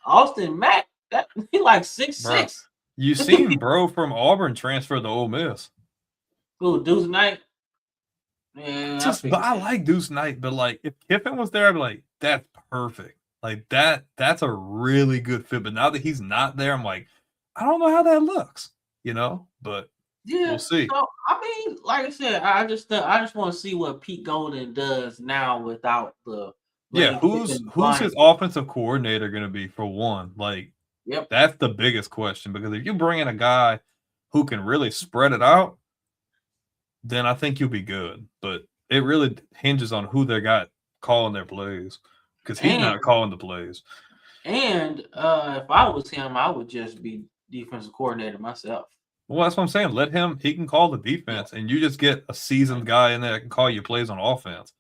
Austin Mack, that he like 6'6". You seen bro from Auburn transfer to Ole Miss? Who, Deuce Knight? Yeah, but I like Deuce Knight, but like if Kiffin was there, I'd be like, that's perfect. Like that's a really good fit. But now that he's not there, I'm like, I don't know how that looks, but we'll see. So, I mean, like I said, I just want to see what Pete Golden does now without the. Who's his offensive coordinator going to be for one? Like, that's the biggest question because if you bring in a guy who can really spread it out, then I think you'll be good. But it really hinges on who they got calling their plays because he's not calling the plays. And if I was him, I would just be defensive coordinator myself. Well, that's what I'm saying. Let him. He can call the defense, and you just get a seasoned guy in there that can call your plays on offense.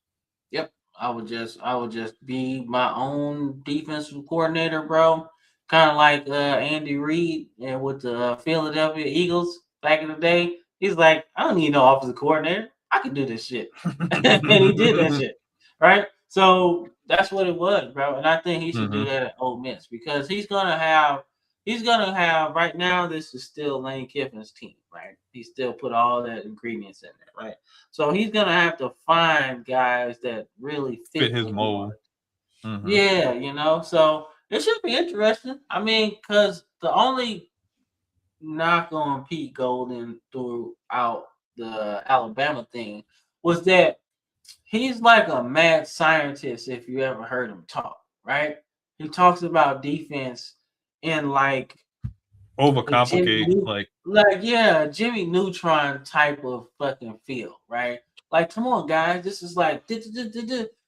Yep, I would just be my own defensive coordinator, bro. Kind of like Andy Reid and with the Philadelphia Eagles back in the day. He's like, I don't need no offensive coordinator. I can do this shit, and he did that shit, right? So that's what it was, bro. And I think he should do that at Ole Miss because he's gonna have right now. This is still Lane Kiffin's team, right? He still put all that ingredients in there, right? So he's gonna have to find guys that really fit his mold. Mm-hmm. Yeah, so it should be interesting. I mean, because the only knock on Pete Golden throughout the Alabama thing was that he's like a mad scientist. If you ever heard him talk, right? He talks about defense in like overcomplicate, Jimmy Neutron type of fucking feel, right? Like, come on, guys, this is like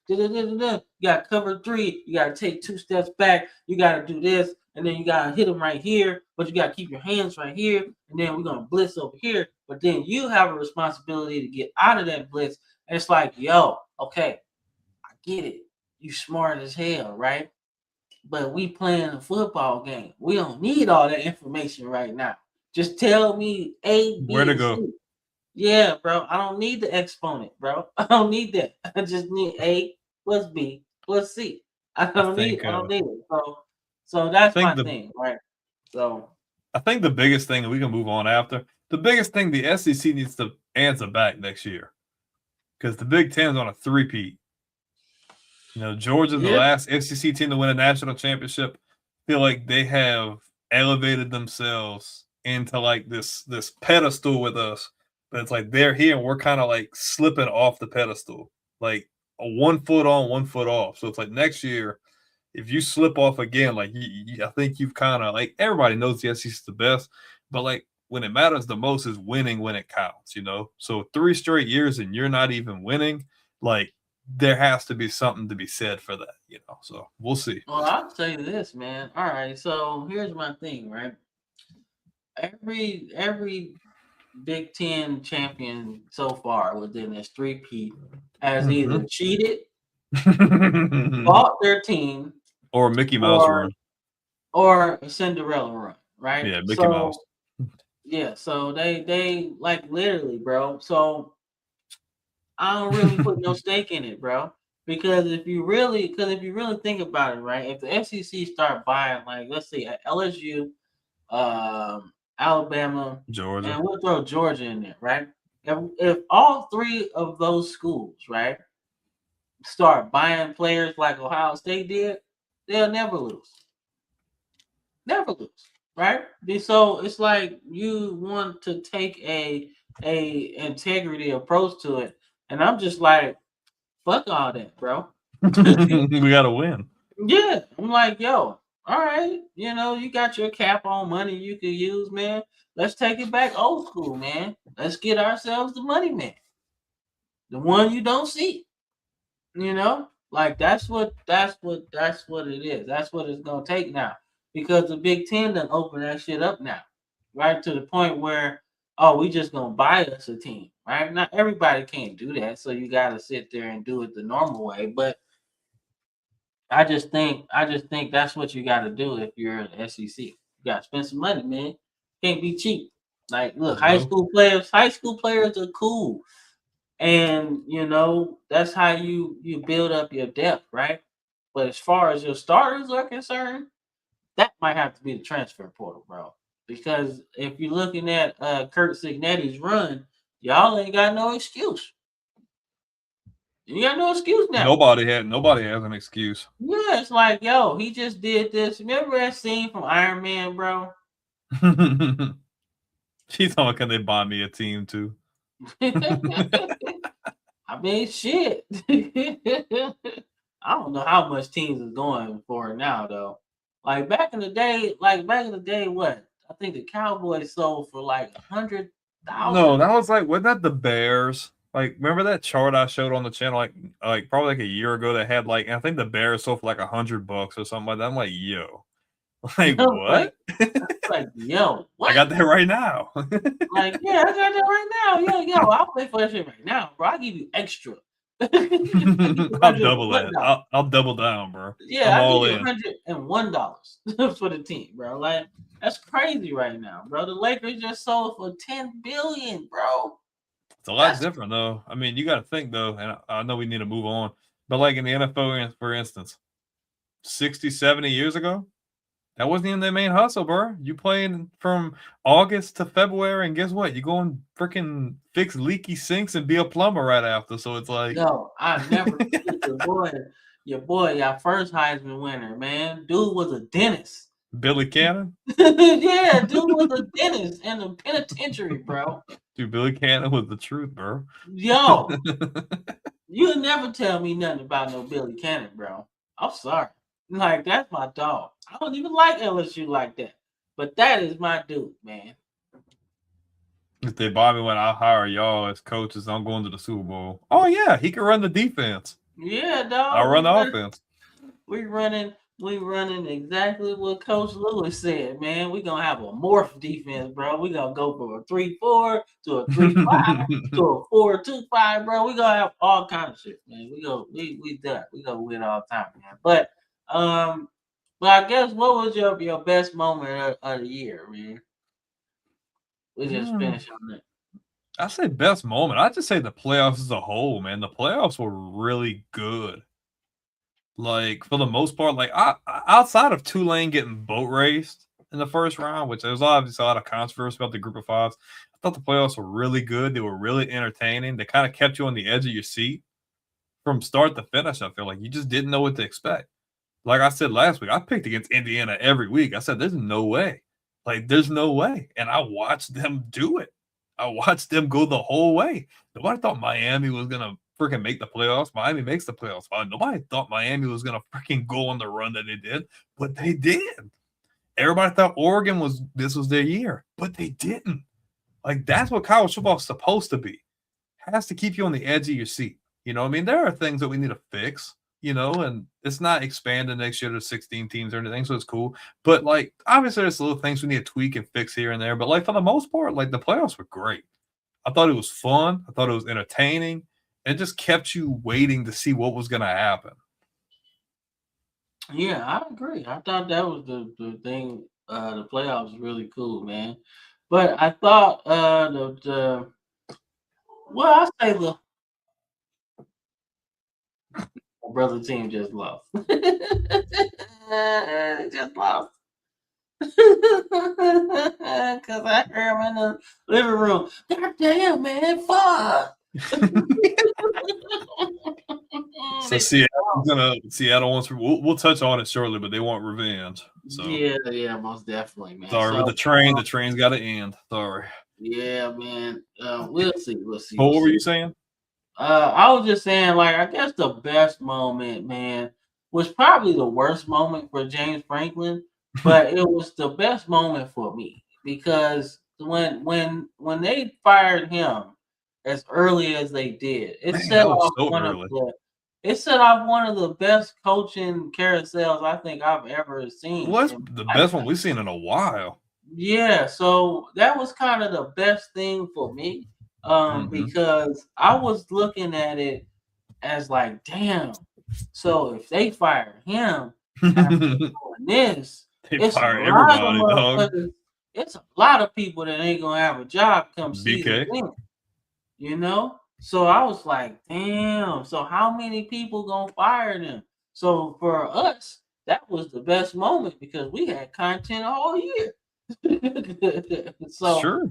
You got cover 3. You got to take 2 steps back. You got to do this, and then you got to hit them right here. But you got to keep your hands right here, and then we're gonna blitz over here. But then you have a responsibility to get out of that blitz. And it's like, yo, okay, I get it. You smart as hell, right? But we playing a football game. We don't need all that information right now. Just tell me A, B, Where to and go? C. Yeah, bro. I don't need the exponent, bro. I don't need that. I just need A plus B plus C. I don't need it. So that's my thing, right? So I think the biggest thing, and we can move on after, the biggest thing the SEC needs to answer back next year. Because the Big Ten's on a three-peat. You know, Georgia, the last SEC team to win a national championship, feel like they have elevated themselves into like this pedestal with us. But it's like they're here and we're kind of like slipping off the pedestal, like a 1 foot on, 1 foot off. So it's like next year, if you slip off again, like I think you've kind of like everybody knows the SEC is the best, but like when it matters the most is winning when it counts, you know? So 3 straight years and you're not even winning, like there has to be something to be said for that, you know? So we'll see. Well, I'll tell you this, man. All right. So here's my thing, right? Every Big Ten champion so far within this three-peat has either cheated, bought their team, or Mickey Mouse run, or a Cinderella run, right? Yeah, Mickey Mouse. Yeah, so they like literally, bro. So I don't really put no stake in it, bro. Because if you really think about it, right? If the SEC start buying, like, let's see, LSU, Alabama, Georgia, and we'll throw Georgia in there, right? If all 3 of those schools, right, start buying players like Ohio State did, they'll never lose. Never lose, right? So it's like you want to take a integrity approach to it, and I'm just like, fuck all that, bro. We gotta win. Yeah, I'm like, yo, all right, you know, you got your cap on money you could use, man. Let's take it back old school, man. Let's get ourselves the money, man. The one you don't see, you know, like that's what it is. That's what it's gonna take now, because the Big Ten done open that shit up now, right, to the point where, oh, we just gonna buy us a team, right? Not everybody can't do that, so you gotta sit there and do it the normal way, but I just think that's what you got to do if you're an SEC. You got to spend some money, man. Can't be cheap. Like, look, high school players are cool, and you know that's how you build up your depth, right? But as far as your starters are concerned, that might have to be the transfer portal, bro. Because if you're looking at Kurt Cignetti's run, y'all ain't got no excuse. You got no excuse now. Nobody has an excuse. Yeah, it's like, yo, he just did this. Remember that scene from Iron Man, bro? She's talking, can they buy me a team too? I mean, shit. I don't know how much teams is going for now, though. Like back in the day, what? I think the Cowboys sold for like 100,000. No, that was like, wasn't that the Bears? Like, remember that chart I showed on the channel, like probably like a year ago that had like, I think the Bears sold for like $100 or something like that. I'm like, yo, like what? Like, yo, what? I got that right now. Like, yeah, I got that right now. Yo, I'll pay for that shit right now, bro. I'll give you extra. I'll double that. I'll double down, bro. Yeah, I'll give you $101 for the team, bro. Like, that's crazy right now, bro. The Lakers just sold for $10 billion, bro. It's a lot different, though. I mean, you got to think, though, and I know we need to move on, but like in the NFL, for instance, 60, 70 years ago, that wasn't even their main hustle, bro. You playing from August to February, and guess what? You go and freaking fix leaky sinks and be a plumber right after. So it's like, yo, I never forget your first Heisman winner, man. Dude was a dentist. Billy Cannon? Yeah, dude was a dentist in the penitentiary, bro. Dude, Billy Cannon was the truth, bro. Yo, you'll never tell me nothing about no Billy Cannon, bro. I'm sorry. Like, that's my dog. I don't even like LSU like that. But that is my dude, man. If they buy me when I hire y'all as coaches, I'm going to the Super Bowl. Oh, yeah, he can run the defense. Yeah, dog. I run the offense. We running exactly what Coach Lewis said, man. We gonna have a morph defense, bro. We gonna go from a 3-4 to a 3-5 to a 4-2-5, bro. We gonna have all kinds of shit, man. We done. We gonna win all the time, man. But I guess what was your best moment of the year, man? We just finished on that. I say best moment. I just say the playoffs as a whole, man. The playoffs were really good. Like for the most part, like outside of Tulane getting boat raced in the first round, which there was obviously a lot of controversy about the group of fives. I thought the playoffs were really good. They were really entertaining. They kind of kept you on the edge of your seat from start to finish. I feel like you just didn't know what to expect. Like I said last week, I picked against Indiana every week. I said, there's no way. Like, there's no way. And I watched them do it. I watched them go the whole way. Nobody thought Miami was going to freaking make the playoffs. Miami makes the playoffs. Nobody thought Miami was going to freaking go on the run that they did, but they did. Everybody thought Oregon this was their year, but they didn't. Like, that's what college football is supposed to be. It has to keep you on the edge of your seat. You know what I mean? There are things that we need to fix, you know, and it's not expanding next year to 16 teams or anything, so it's cool. But, like, obviously there's little things we need to tweak and fix here and there. But, like, for the most part, like, the playoffs were great. I thought it was fun. I thought it was entertaining. It just kept you waiting to see what was going to happen. Yeah, I agree. I thought that was the thing. The playoffs was really cool, man. But I thought I say the brother team just lost. Just lost. Because I heard him in the living room. God damn, man, fuck. So Seattle wants. We'll touch on it shortly, but they want revenge. So yeah, most definitely, man. Sorry, with the train's got to end. Sorry. Yeah, man. We'll see. What were you saying? I was just saying, like, I guess the best moment, man, was probably the worst moment for James Franklin, but it was the best moment for me because when they fired him as early as they did, it set off one of the best coaching carousels I think I've ever seen. Well, that's the best one we've seen in a while. Yeah, so that was kind of the best thing for me. Because I was looking at it as like, damn. So if they fire him after doing this, they fire everybody, dog. It's a lot of people that ain't gonna have a job come BK. season, you know. So I was like, damn. So how many people gonna fire them? So for us, that was the best moment because we had content all year. So sure.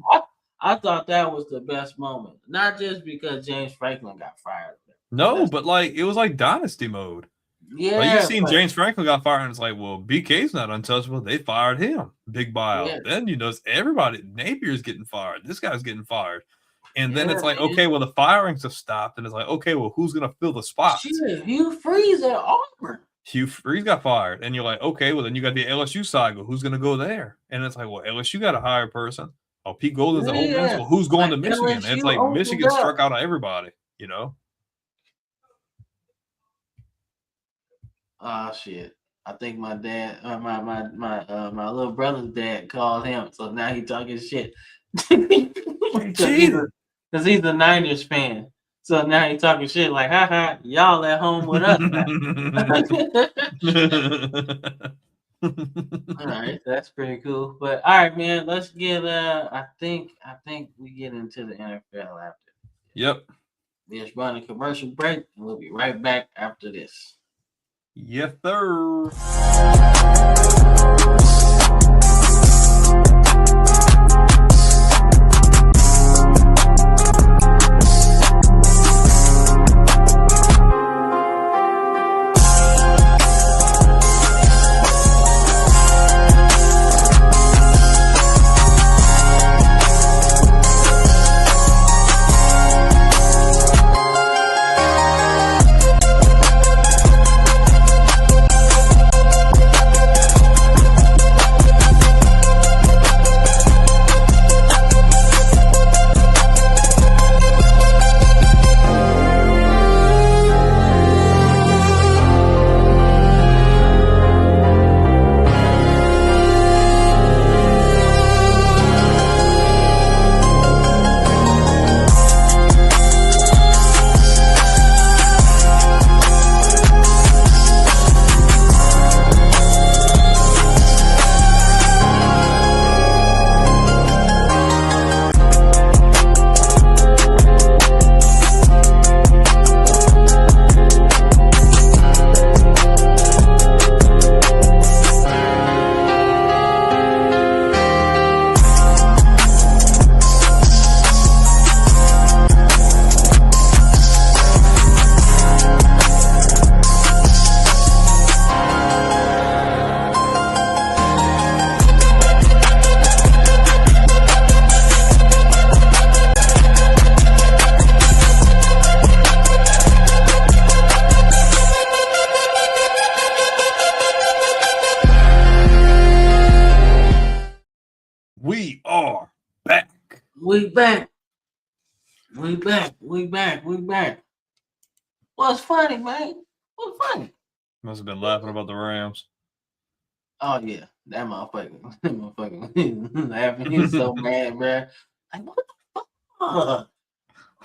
I thought that was the best moment, not just because James Franklin got fired. No, but like it was like dynasty mode. Yeah, like you seen James Franklin got fired, and it's like, well, BK's not untouchable. They fired him, big buyout. Yeah. Then you notice everybody, Napier's getting fired. This guy's getting fired, and then it's like, okay, well, the firings have stopped, and it's like, okay, well, who's gonna fill the spots? Shit, Hugh Freeze at Auburn. Hugh Freeze got fired, and you're like, okay, well, then you got the LSU saga. Who's gonna go there? And it's like, well, LSU got to hire a person. Oh, Pete Golden's the whole Well, who's going to Michigan? And it's like Michigan struck out on everybody, you know. Oh shit! I think my dad, my little brother's dad called him, so now he talking shit. Because he's a Niners fan, so now he talking shit like, haha, y'all at home with us. All right, that's pretty cool. But all right, man, let's get I think we get into the NFL after. Yep. Let's run a commercial break and we'll be right back after this. Yes, sir. We back. We back. We back. We back. What's funny, man? What's funny? Must have been laughing about the Rams. Oh yeah, that motherfucker laughing. He's so mad, bro. Like what the fuck?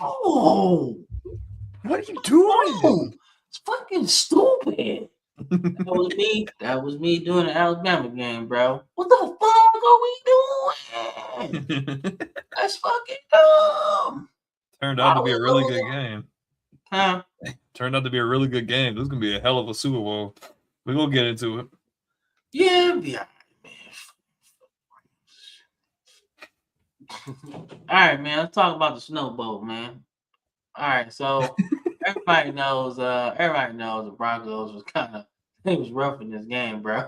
Oh, What are you doing? oh, it's fucking stupid. That was me doing the Alabama game, bro. What the fuck are we doing? That's fucking dumb. Turned out to be a really good game. Huh? Turned out to be a really good game. This is gonna be a hell of a Super Bowl. We're gonna get into it. Yeah, be all right, man. All right, man. Let's talk about the Snow Bowl, man. All right, so everybody knows the Broncos they was rough in this game, bro.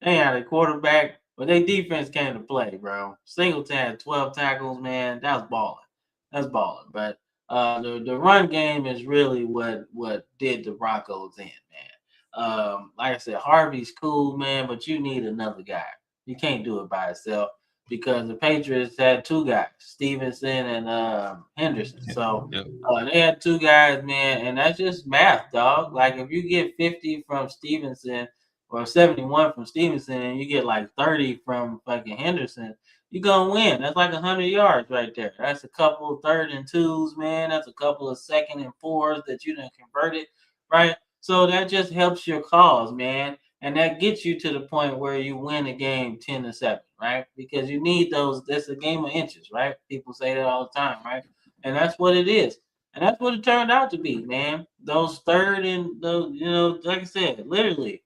They had a quarterback, but their defense came to play, bro. Singleton had 12 tackles, man. That was balling. That's balling. But the run game is really what did the Broncos in, man. Like I said, Harvey's cool, man, but you need another guy. You can't do it by yourself because the Patriots had two guys, Stevenson and Henderson. So Yep. they had two guys, man, and that's just math, dog. Like if you get 50 from Stevenson or 71 from Stevenson and you get like 30 from fucking Henderson, you're gonna win. That's like 100 yards right there. That's a couple of 3rd and 2s, man. That's a couple of 2nd and 4s that you done converted, right? So that just helps your cause, man. And that gets you to the point where you win a game 10-7, right? Because you need those. That's a game of inches, right? People say that all the time, right? And that's what it is. And that's what it turned out to be, man. Those 3rd and those, like I said, literally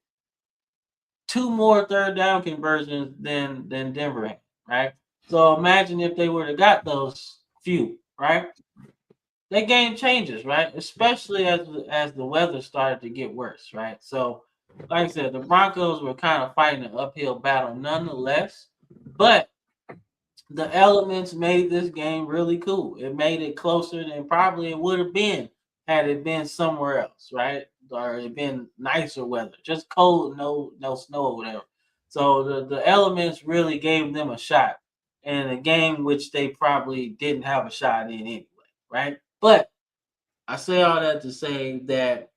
2 more 3rd down conversions than Denver had, right? So imagine if they would have got those few, right? That game changes, right? Especially as the weather started to get worse, right? So, like I said, the Broncos were kind of fighting an uphill battle nonetheless, but the elements made this game really cool. It made it closer than probably it would have been had it been somewhere else, right? Or it been nicer weather, just cold, no snow or whatever. So the elements really gave them a shot in a game which they probably didn't have a shot in anyway, right? But I say all that to say that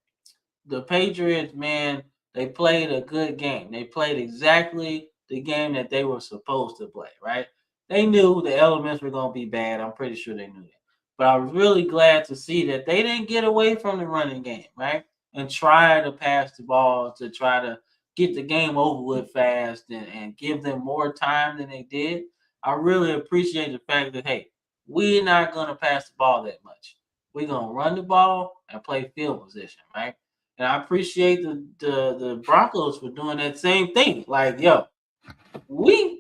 the Patriots, man, they played a good game. They played exactly the game that they were supposed to play, right? They knew the elements were going to be bad. I'm pretty sure they knew that. But I was really glad to see that they didn't get away from the running game, right? And try to pass the ball to try to get the game over with fast and give them more time than they did. I really appreciate the fact that, hey, we're not going to pass the ball that much. We're going to run the ball and play field position, right? And I appreciate the Broncos for doing that same thing. Like, yo,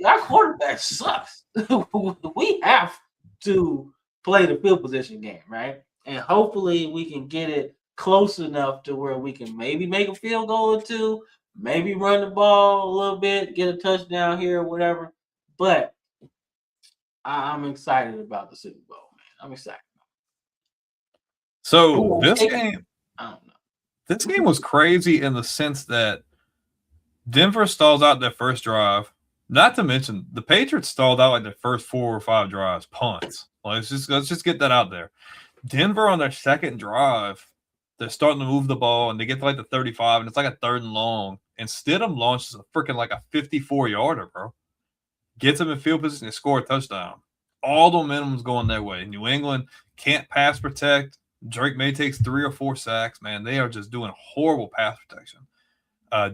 our quarterback sucks. We have to play the field position game, right? And hopefully we can get it close enough to where we can maybe make a field goal or two, maybe run the ball a little bit, get a touchdown here or whatever. But I'm excited about the Super Bowl, man. I'm excited. So this game, I don't know. This game was crazy in the sense that Denver stalls out their first drive. Not to mention the Patriots stalled out like their first 4 or 5 drives, punts. Let's just get that out there. Denver on their second drive, they're starting to move the ball and they get to like the 35 and it's like a 3rd and long. And Stidham launches a freaking like a 54-yarder, bro. Gets them in field position and score a touchdown. All the momentum's going their way. New England can't pass protect. Drake May takes 3 or 4 sacks. Man, they are just doing horrible pass protection.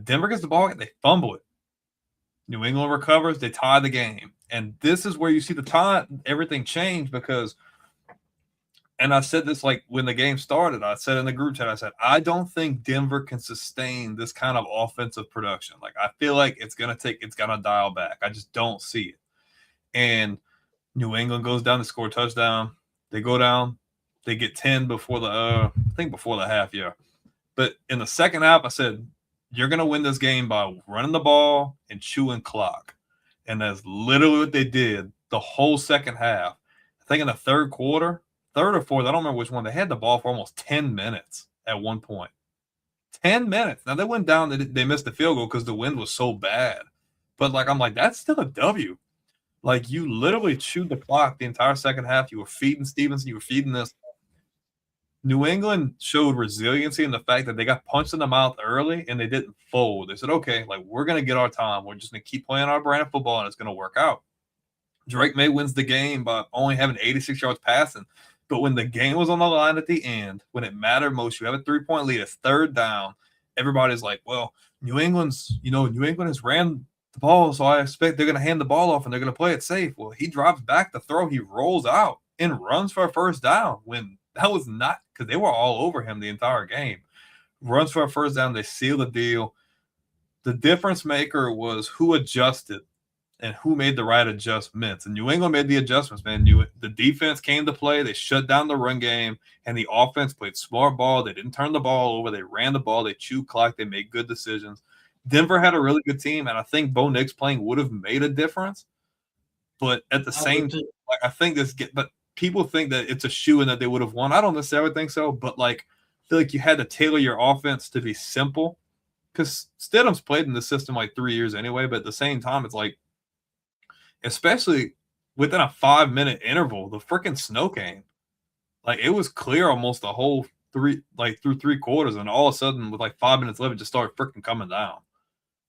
Denver gets the ball and they fumble it. New England recovers. They tie the game. And this is where you see the time everything changed because, and I said this like when the game started, I said in the group chat, I said, I don't think Denver can sustain this kind of offensive production. Like, I feel like it's going to dial back. I just don't see it. And New England goes down to score a touchdown. They go down. They get 10 before the half, yeah. But in the second half, I said, you're going to win this game by running the ball and chewing clock. And that's literally what they did the whole second half. I think in the third quarter, 3rd or 4th, I don't remember which one, they had the ball for almost 10 minutes at one point. 10 minutes. Now, they went down, they missed the field goal because the wind was so bad. But, I'm like, that's still a W. Like, you literally chewed the clock the entire second half. You were feeding Stevenson. You were feeding this. New England showed resiliency in the fact that they got punched in the mouth early and they didn't fold. They said, okay, like, we're going to get our time. We're just going to keep playing our brand of football and it's going to work out. Drake May wins the game by only having 86 yards passing. But when the game was on the line at the end, when it mattered most, you have a 3-point lead, it's third down. Everybody's like, well, New England has ran the ball, so I expect they're going to hand the ball off and they're going to play it safe. Well, he drops back to throw. He rolls out and runs for a first down when that was not – because they were all over him the entire game. Runs for a first down. They seal the deal. The difference maker was who adjusted and who made the right adjustments. And New England made the adjustments, man. The defense came to play. They shut down the run game, and the offense played smart ball. They didn't turn the ball over. They ran the ball. They chewed clock. They made good decisions. Denver had a really good team, and I think Bo Nix playing would have made a difference. But at the same time, like, I think but people think that it's a shoe-in that they would have won. I don't necessarily think so, but like, I feel like you had to tailor your offense to be simple because Stidham's played in the system like 3 years anyway, but at the same time, it's like, especially within a 5-minute interval, the freaking snow came. Like, it was clear almost the whole through 3 quarters, and all of a sudden, with like 5 minutes left, it just started freaking coming down.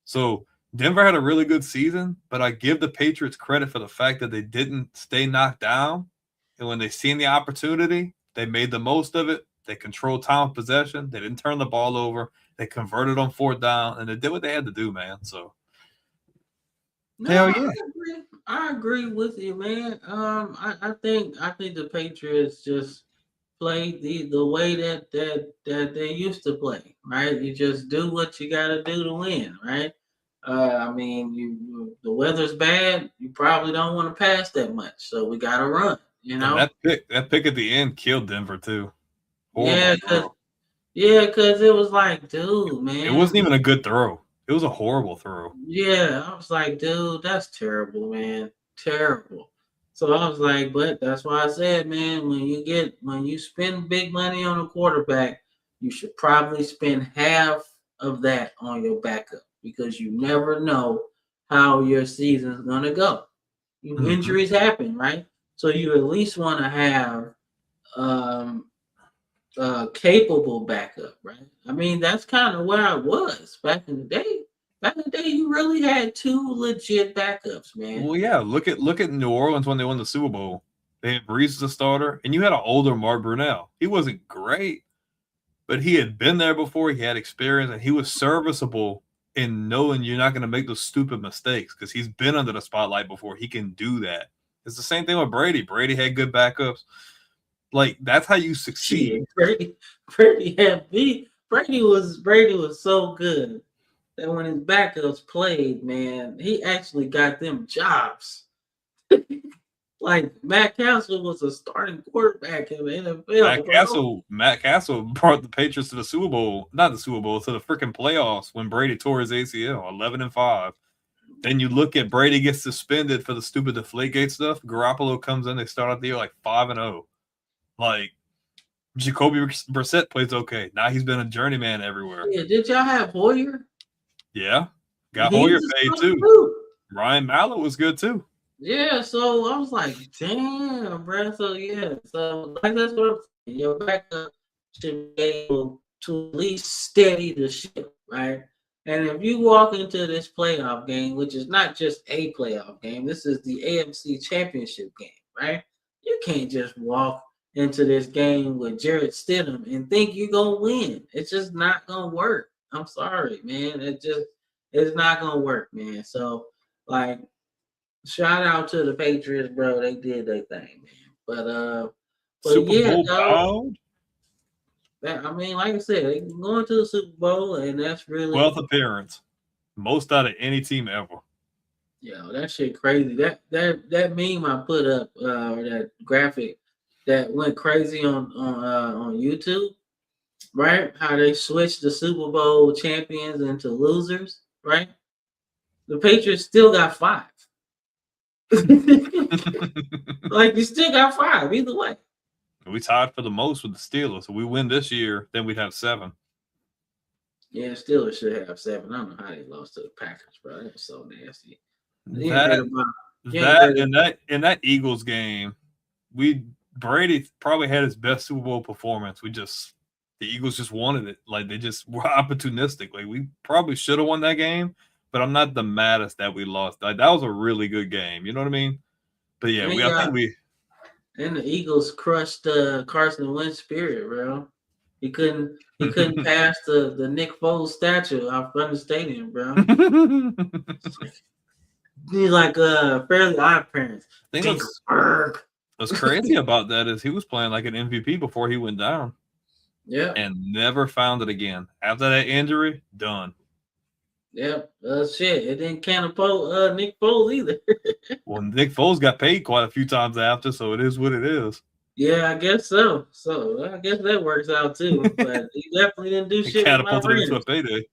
So Denver had a really good season, but I give the Patriots credit for the fact that they didn't stay knocked down. And when they seen the opportunity, they made the most of it. They controlled time of possession. They didn't turn the ball over. They converted on 4th down, and they did what they had to do, man. So, hell yeah. I agree with you, man. I think the Patriots just played the way that they used to play, right? You just do what you got to do to win, right? I mean, the weather's bad. You probably don't want to pass that much, so we got to run. You know, and that pick at the end killed Denver too. Horrible, because it was like, dude, man, it wasn't even a good throw. It was a horrible throw. Yeah, I was like, dude, that's terrible, man. Terrible. So I was like, but that's why I said, man, when you spend big money on a quarterback, you should probably spend half of that on your backup because you never know how your season's gonna go. Injuries happen, right? So you at least want to have capable backup, right? I mean, that's kind of where I was back in the day. Back in the day, you really had 2 legit backups, man. Well, yeah. Look at New Orleans when they won the Super Bowl. They had Brees as a starter, and you had an older Mark Brunell. He wasn't great, but he had been there before. He had experience, and he was serviceable in knowing you're not going to make those stupid mistakes because he's been under the spotlight before. He can do that. It's the same thing with Brady. Brady had good backups. Like, that's how you succeed. Brady was so good that when his backups played, man, he actually got them jobs. Like, Matt Castle was a starting quarterback in the NFL. Matt Castle brought the Patriots to the Super Bowl, not the Super Bowl, to the freaking playoffs when Brady tore his ACL, 11-5. Then you look at Brady gets suspended for the stupid Deflategate stuff. Garoppolo comes in, they start out the year like 5-0. Like, Jacoby Brissett plays okay. Now he's been a journeyman everywhere. Yeah, did y'all have Hoyer? Yeah, got Hoyer paid too. Ryan Mallett was good too. Yeah, so I was like, damn, bro. So yeah, so like that's what I'm saying. Your backup should be able to at least steady the ship, right? And if you walk into this playoff game, which is not just a playoff game, this is the AFC Championship game, right? You can't just walk into this game with Jarrett Stidham and think you're gonna win. It's just not gonna work. I'm sorry, man. It's not gonna work, man. So, like, shout out to the Patriots, bro. They did their thing, man. But Super yeah, Bowl I mean, like I said, they going to the Super Bowl, and that's really 12th appearance, most out of any team ever. Yeah, that shit crazy. That meme I put up, or that graphic that went crazy on YouTube, right? How they switched the Super Bowl champions into losers, right? The Patriots still got 5. Like, you still got 5 either way. We tied for the most with the Steelers. So we win this year, then we'd have 7. Yeah, Steelers should have 7. I don't know how they lost to the Packers, bro. That was so nasty. That in that Eagles game, Brady probably had his best Super Bowl performance. The Eagles just wanted it. Like they just were opportunistic. Like we probably should have won that game, but I'm not the maddest that we lost. Like that was a really good game. You know what I mean? But yeah, and the Eagles crushed Carson Wentz spirit, bro. He couldn't pass the Nick Foles statue out front of the stadium, bro. He's like Fairly Odd Parents. What's crazy about that is he was playing like an MVP before he went down. Yeah. And never found it again. After that injury, done. Yep. Shit. It didn't catapult Nick Foles either. Well, Nick Foles got paid quite a few times after, so it is what it is. Yeah, I guess so. So I guess that works out too. But he definitely didn't do shit. Catapulted into a payday.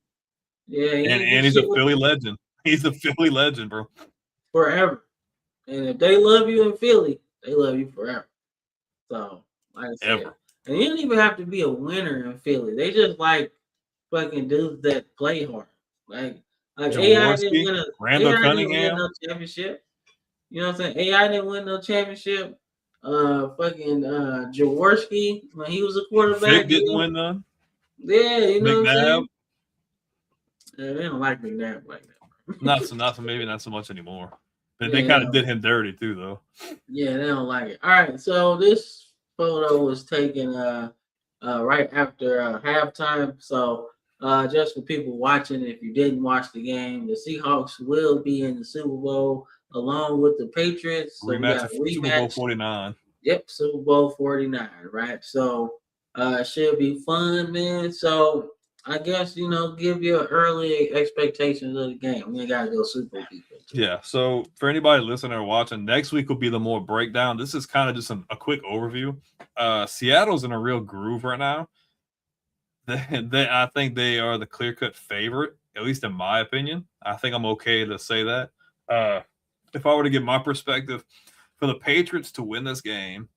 Yeah, and he's a Philly legend. He's a Philly legend, bro. Forever. And if they love you in Philly, they love you forever. So, like I said, Ever. And you don't even have to be a winner in Philly. They just like fucking dudes that play hard. Like AI didn't win no championship. You know what I'm saying? AI didn't win no championship. Jaworski, when he was a quarterback, Vic didn't win none. Yeah, you know McNabb. what I'm saying? Yeah, they don't like McNabb like that. Maybe not so much anymore. But they kind of did him dirty too, though. Yeah, they don't like it. All right, so this photo was taken right after halftime. So just for people watching, if you didn't watch the game, the Seahawks will be in the Super Bowl along with the Patriots. So rematch Super Bowl 49. Yep, Super Bowl 49, right? So it should be fun, man. So I guess, give your early expectations of the game. We ain't got to go super deep. Yeah, so for anybody listening or watching, next week will be the more breakdown. This is kind of just a quick overview. Seattle's in a real groove right now. I think they are the clear-cut favorite, at least in my opinion. I think I'm okay to say that. If I were to give my perspective, for the Patriots to win this game,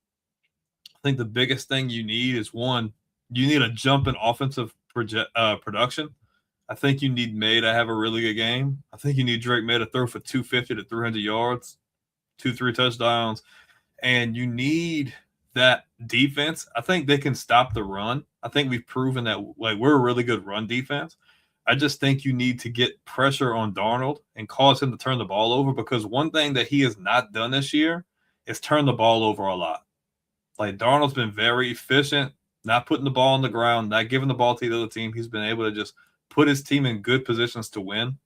I think the biggest thing you need is, one, you need a jump in offensive production. I think you need May to have a really good game. I think you need Drake May to throw for 250 to 300 yards, 2-3 touchdowns. And you need that defense. I think they can stop the run. I think we've proven that we're a really good run defense. I just think you need to get pressure on Darnold and cause him to turn the ball over, because one thing that he has not done this year is turn the ball over a lot. Like, Darnold's been very efficient, not putting the ball on the ground, not giving the ball to the other team. He's been able to just put his team in good positions to win.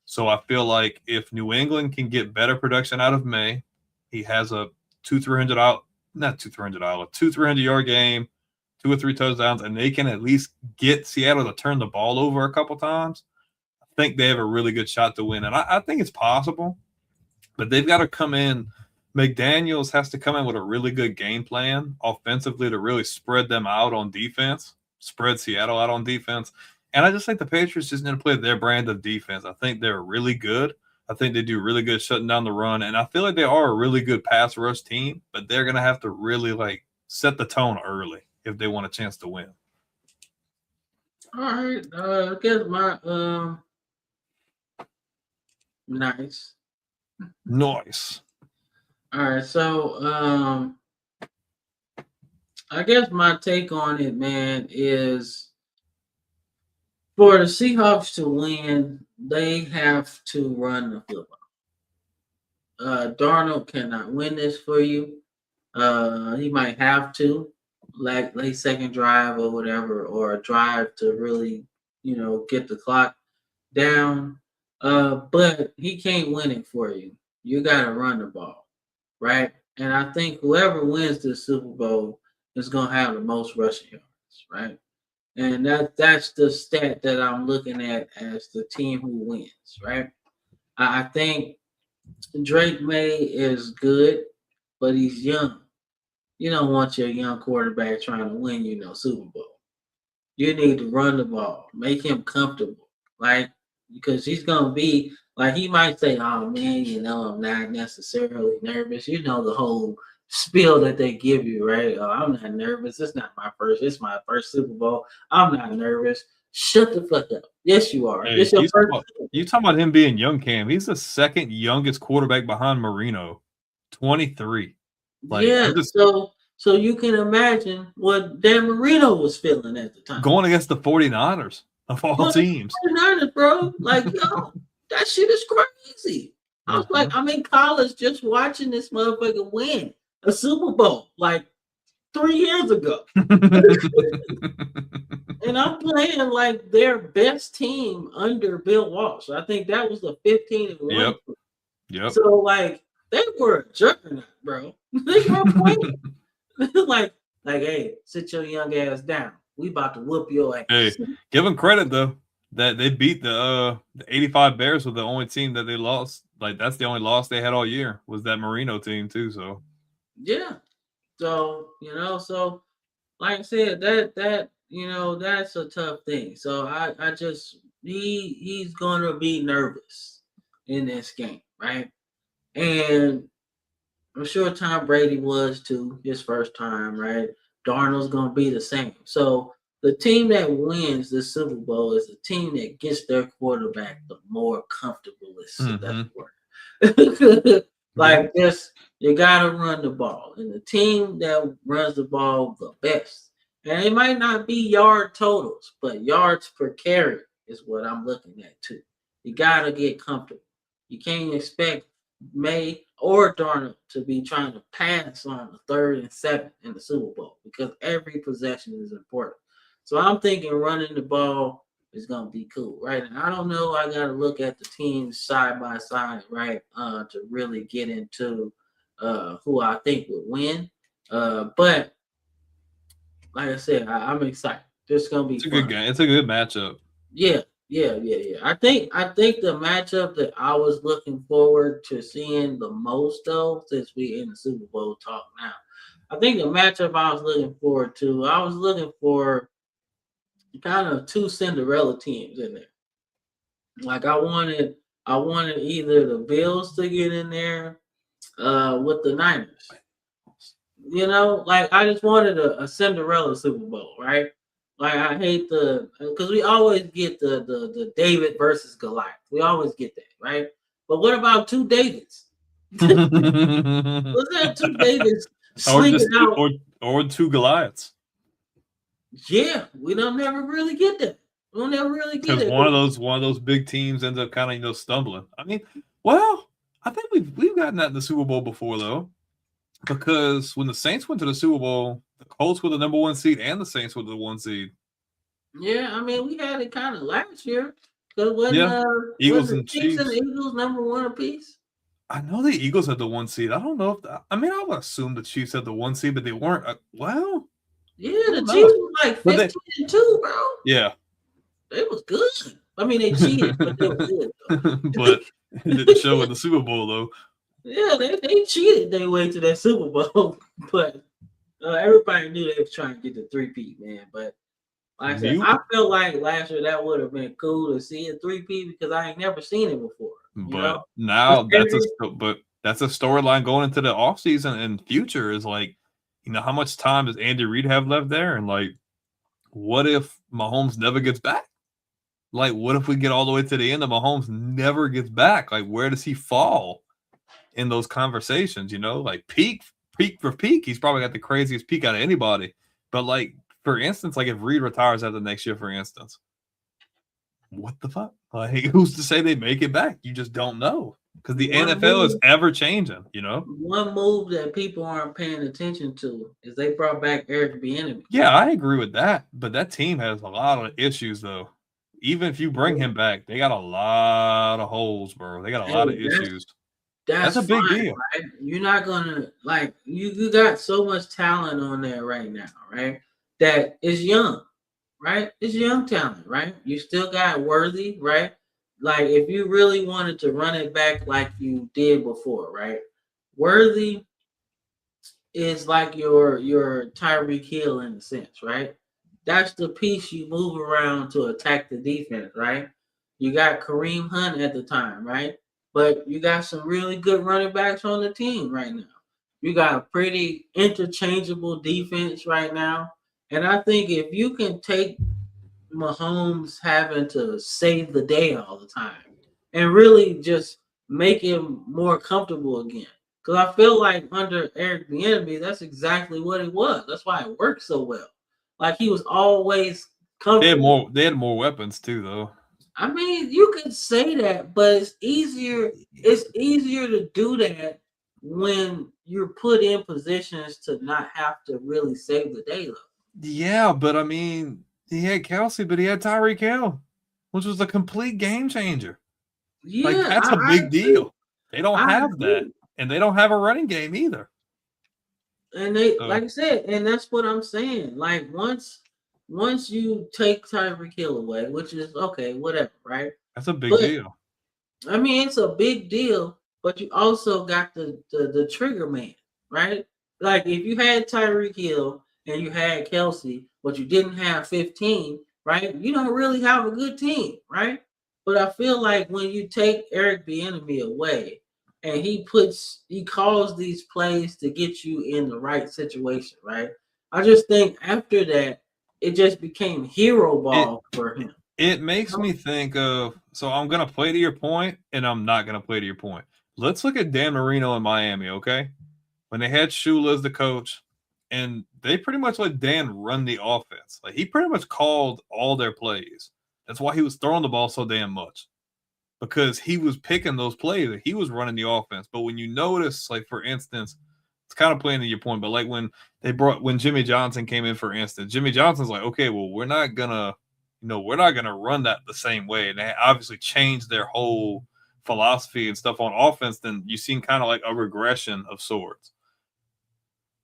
So I feel like if New England can get better production out of May, he has a 200-300 yard game, 2 or 3 touchdowns, and they can at least get Seattle to turn the ball over a couple times, I think they have a really good shot to win. And I think it's possible, but they've got to come in. McDaniels has to come in with a really good game plan offensively to really spread them out on defense, spread Seattle out on defense. And I just think the Patriots just need to play their brand of defense. I think they're really good. I think they do really good shutting down the run. And I feel like they are a really good pass rush team, but they're going to have to really set the tone early if they want a chance to win. All right. I guess my nice. All right. So I guess my take on it, man, is for the Seahawks to win, they have to run the football. Darnold cannot win this for you. He might have to, like late second drive or whatever, or a drive to really, get the clock down. But he can't win it for you. You got to run the ball, right? And I think whoever wins the Super Bowl is going to have the most rushing yards, right? And that's the stat that I'm looking at as the team who wins, right? I think Drake May is good, but he's young. You don't want your young quarterback trying to win, Super Bowl. You need to run the ball, make him comfortable, because he's gonna be he might say, "Oh man, I'm not necessarily nervous." The whole spiel that they give you, right? "Oh, I'm not nervous. It's my first Super Bowl. I'm not nervous." Shut the fuck up. Yes, you are. Hey, This your first. you talking about him being young, Cam? He's the second youngest quarterback behind Marino, 23. Like, Yeah. I'm just So you can imagine what Dan Marino was feeling at the time. going against the 49ers of all teams. 49ers, bro. Like, yo, that shit is crazy. I was like, I'm in college just watching this motherfucker win a Super Bowl like 3 years ago. And I'm playing like their best team under Bill Walsh. I think that was the 15-1. Yep. So like they were a juggernaut, bro. They were playing. like, hey, sit your young ass down. We about to whoop your ass. Hey, give them credit though that they beat the 85 Bears with the only team that they lost. Like that's the only loss they had all year was that Marino team too. So yeah. So so like I said, that that's a tough thing. So I just he's gonna be nervous in this game, right? And I'm sure Tom Brady was too, his first time, right? Darnold's gonna be the same. So the team that wins the Super Bowl is the team that gets their quarterback the more comfortable. That's the word. Like this, you gotta run the ball, and the team that runs the ball the best. And it might not be yard totals, but yards per carry is what I'm looking at too. You gotta get comfortable. You can't expect May or Darnold to be trying to pass on the 3rd and 7th in the Super Bowl because every possession is important. So I'm thinking running the ball is gonna be cool, right? And I don't know. I gotta look at the teams side by side, right, to really get into who I think would win. But like I said, I'm excited. This is gonna be it's a fun. good game. It's a good matchup. Yeah. I think the matchup that I was looking forward to seeing the most though, since we in the Super Bowl talk now, I think the matchup I was looking forward to, I was looking for kind of 2 Cinderella teams in there. Like I wanted either the Bills to get in there with the Niners. Like I just wanted a Cinderella Super Bowl, right? Like I hate because we always get the David versus Goliath. We always get that, right? But what about 2 Davids? Was that 2 Davids sleeping out? Or 2 Goliaths? Yeah, we don't never really get that. We don't never really get it. One of those big teams ends up kind of stumbling. I mean, well, I think we've gotten that in the Super Bowl before though, because when the Saints went to the Super Bowl, the Colts were the number 1 seed and the Saints were the 1 seed. Yeah, I mean we had it kind of last year because Eagles the and Chiefs and the Eagles number 1 apiece. I know the Eagles had the 1 seed. I don't know if I would assume the Chiefs had the 1 seed, but they weren't. Yeah, the Chiefs were like 15-2, bro. Yeah, they was good. I mean, they cheated, but they were good. But it didn't show in the Super Bowl though. Yeah, they cheated their way to that Super Bowl, but everybody knew they was trying to get the 3-peat, man. But like I said, I felt like last year that would have been cool to see a 3-peat because I ain't never seen it before. But now that's a storyline going into the offseason and future is like, how much time does Andy Reid have left there? And like, what if Mahomes never gets back? Like, what if we get all the way to the end and Mahomes never gets back? Like, where does he fall in those conversations? Like peak for peak, he's probably got the craziest peak out of anybody. But like, for instance, like if Reid retires after next year, for instance, what the fuck? Like, who's to say they make it back? You just don't know because the NFL is ever changing. One move that people aren't paying attention to is they brought back Eric Bieniemy. Yeah, I agree with that, but that team has a lot of issues though. Even if you bring him back, they got a lot of holes, bro. They got a lot of issues. That's a big deal. Right? You're not gonna you got so much talent on there right now, right? That is young, right? It's young talent, right? You still got Worthy, right? Like if you really wanted to run it back like you did before, right? Worthy is like your Tyreek Hill in a sense, right? That's the piece you move around to attack the defense, right? You got Kareem Hunt at the time, right? But you got some really good running backs on the team right now. You got a pretty interchangeable defense right now. And I think if you can take Mahomes having to save the day all the time and really just make him more comfortable again. Because I feel like under Eric Bieniemy, that's exactly what it was. That's why it worked so well. Like he was always comfortable. They had more weapons too, though. I mean, you could say that, but it's easier. It's easier to do that when you're put in positions to not have to really save the day. Though. Yeah, but I mean, he had Kelsey, but he had Tyreek Hill, which was a complete game changer. Yeah, Like that's a big deal. They don't have agree. that, and they don't have a running game either. And they, like I said, and that's what I'm saying. Like once you take Tyreek Hill away, which is okay, whatever, right? That's a big deal. I mean, it's a big deal, but you also got the trigger man, right? Like if you had Tyreek Hill and you had Kelsey, but you didn't have 15, right? You don't really have a good team, right? But I feel like when you take Eric Bieniemy away and he calls these plays to get you in the right situation, right? I just think after that, it just became hero ball for him. It makes me think of, so I'm going to play to your point, and I'm not going to play to your point. Let's look at Dan Marino in Miami, okay? When they had Shula as the coach, and they pretty much let Dan run the offense. Like he pretty much called all their plays. That's why he was throwing the ball so damn much. Because he was picking those plays. He was running the offense. But when you notice, like for instance, it's kind of playing to your point, but like when Jimmy Johnson came in, for instance, Jimmy Johnson's like, okay, well, we're not gonna run that the same way. And they obviously changed their whole philosophy and stuff on offense. Then you seen kind of like a regression of sorts.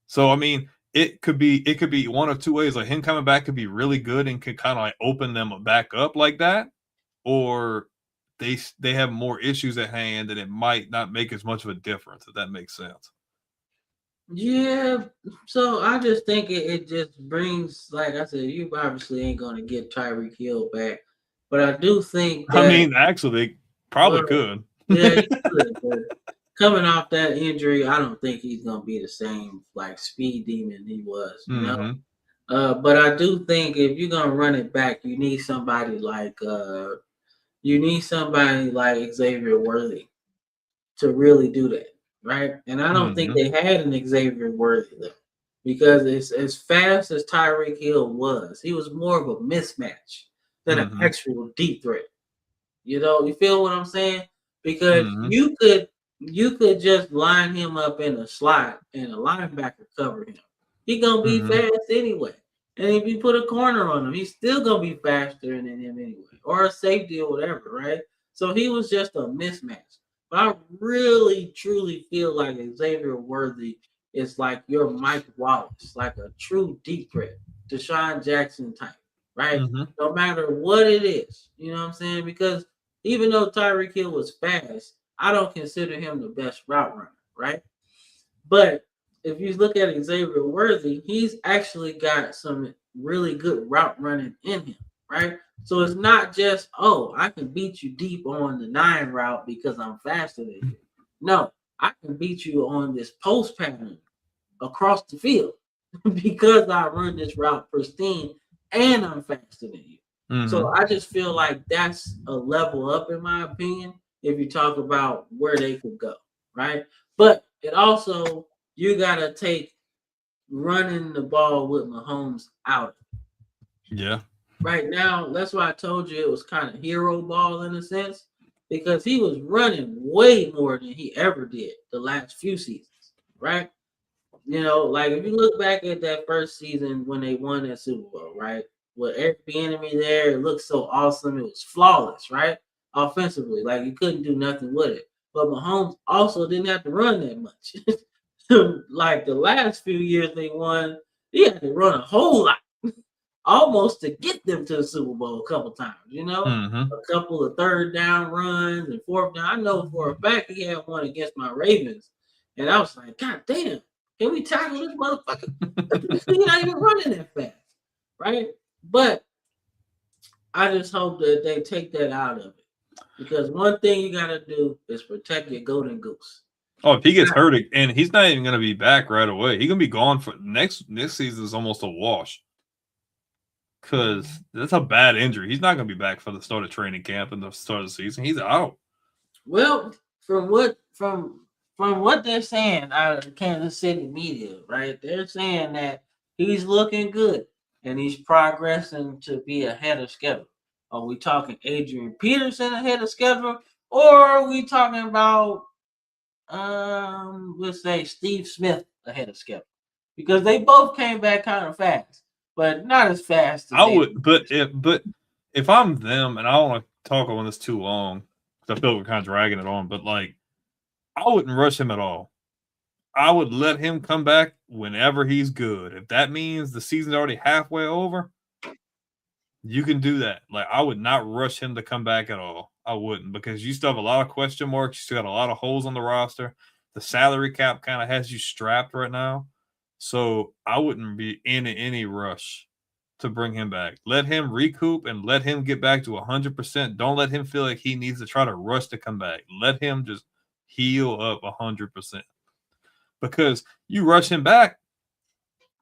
So I mean, it could be one of two ways. Like him coming back could be really good and could kind of like open them back up like that, or they have more issues at hand and it might not make as much of a difference, if that makes sense. Yeah, so I just think it just brings, like I said, you obviously ain't gonna get Tyreek Hill back, but I do think that, I mean, actually, they probably could. Yeah, he could, but coming off that injury, I don't think he's gonna be the same like speed demon he was, you know. But I do think if you're gonna run it back, you need somebody like Xavier Worthy to really do that. Right, and I don't think they had an Xavier Worthy though, because it's as fast as Tyreek Hill was, he was more of a mismatch than an actual deep threat. You know, you feel what I'm saying? Because you could just line him up in a slot and a linebacker cover him. He gonna be fast anyway, and if you put a corner on him, he's still gonna be faster than him anyway, or a safety or whatever, right? So he was just a mismatch. But I really, truly feel like Xavier Worthy is like your Mike Wallace, like a true deep threat, Deshaun Jackson type, right? No matter what it is, you know what I'm saying? Because even though Tyreek Hill was fast, I don't consider him the best route runner, right? But if you look at Xavier Worthy, he's actually got some really good route running in him, right? So it's not just, oh, I can beat you deep on the 9 route because I'm faster than you. No, I can beat you on this post pattern across the field because I run this route pristine and I'm faster than you. So I just feel like that's a level up, in my opinion, if you talk about where they could go, right? But it also, you got to take running the ball with Mahomes out. Yeah. Right now, that's why I told you it was kind of hero ball in a sense, because he was running way more than he ever did the last few seasons, right? You know, like if you look back at that first season when they won that Super Bowl, right? With Eric Bieniemy there, it looked so awesome. It was flawless, right? Offensively, like you couldn't do nothing with it. But Mahomes also didn't have to run that much. Like the last few years they won, he had to run a whole lot, almost to get them to the Super Bowl a couple times, you know? A couple of third down runs and fourth down. I know for a fact he had one against my Ravens. And I was like, God damn, can we tackle this motherfucker? He's not even running that fast, right? But I just hope that they take that out of it. Because one thing you got to do is protect your golden goose. Oh, if he gets hurt, and he's not even going to be back right away. He's going to be gone for next season is almost a wash. because that's a bad injury. He's not going to be back for the start of training camp and the start of the season. He's out. Well, from what they're saying out of the Kansas City media, right? They're saying that he's looking good and he's progressing to be ahead of schedule. Are we talking Adrian Peterson ahead of schedule, or are we talking about let's say Steve Smith ahead of schedule? Because they both came back kind of fast, but not as fast as I would, but if I'm them, and I don't want to talk on this too long because I feel we're kind of dragging it on, but like I wouldn't rush him at all. I would let him come back whenever he's good. If that means the season's already halfway over, you can do that. Like I would not rush him to come back at all. I wouldn't, because you still have a lot of question marks. You still got a lot of holes on the roster. The salary cap kind of has you strapped right now. So I wouldn't be in any rush to bring him back. Let him recoup and let him get back to 100%. Don't let him feel like he needs to try to rush to come back. Let him just heal up 100%. Because you rush him back,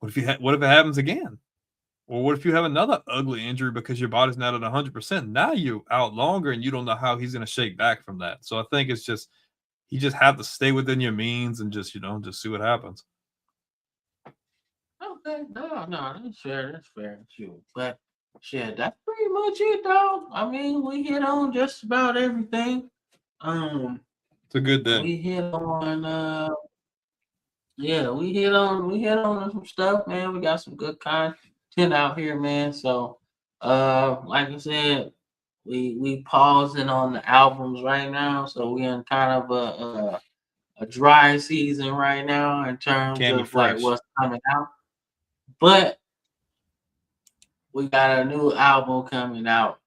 what if it happens again? Or what if you have another ugly injury because your body's not at 100%? Now you're out longer and you don't know how he's going to shake back from that. So I think it's just you just have to stay within your means and just just see what happens. Okay, no, that's fair, too. But shit, that's pretty much it, dog. I mean, we hit on just about everything. It's a good day. We hit on we hit on some stuff, man. We got some good content out here, man. So like I said, we pausing on the albums right now, so we in kind of a dry season right now in terms of like what's coming out. But we got a new album coming out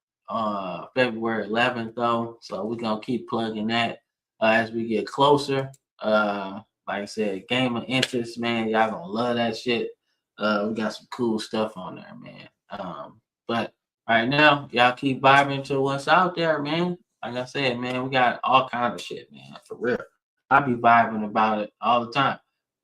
February 11th though, so we're gonna keep plugging that as we get closer. Like I said, Game of Interest, man, y'all gonna love that shit. We got some cool stuff on there, man. But right now, y'all keep vibing to what's out there, man. Like I said, man, we got all kinds of shit, man, for real. I be vibing about it all the time.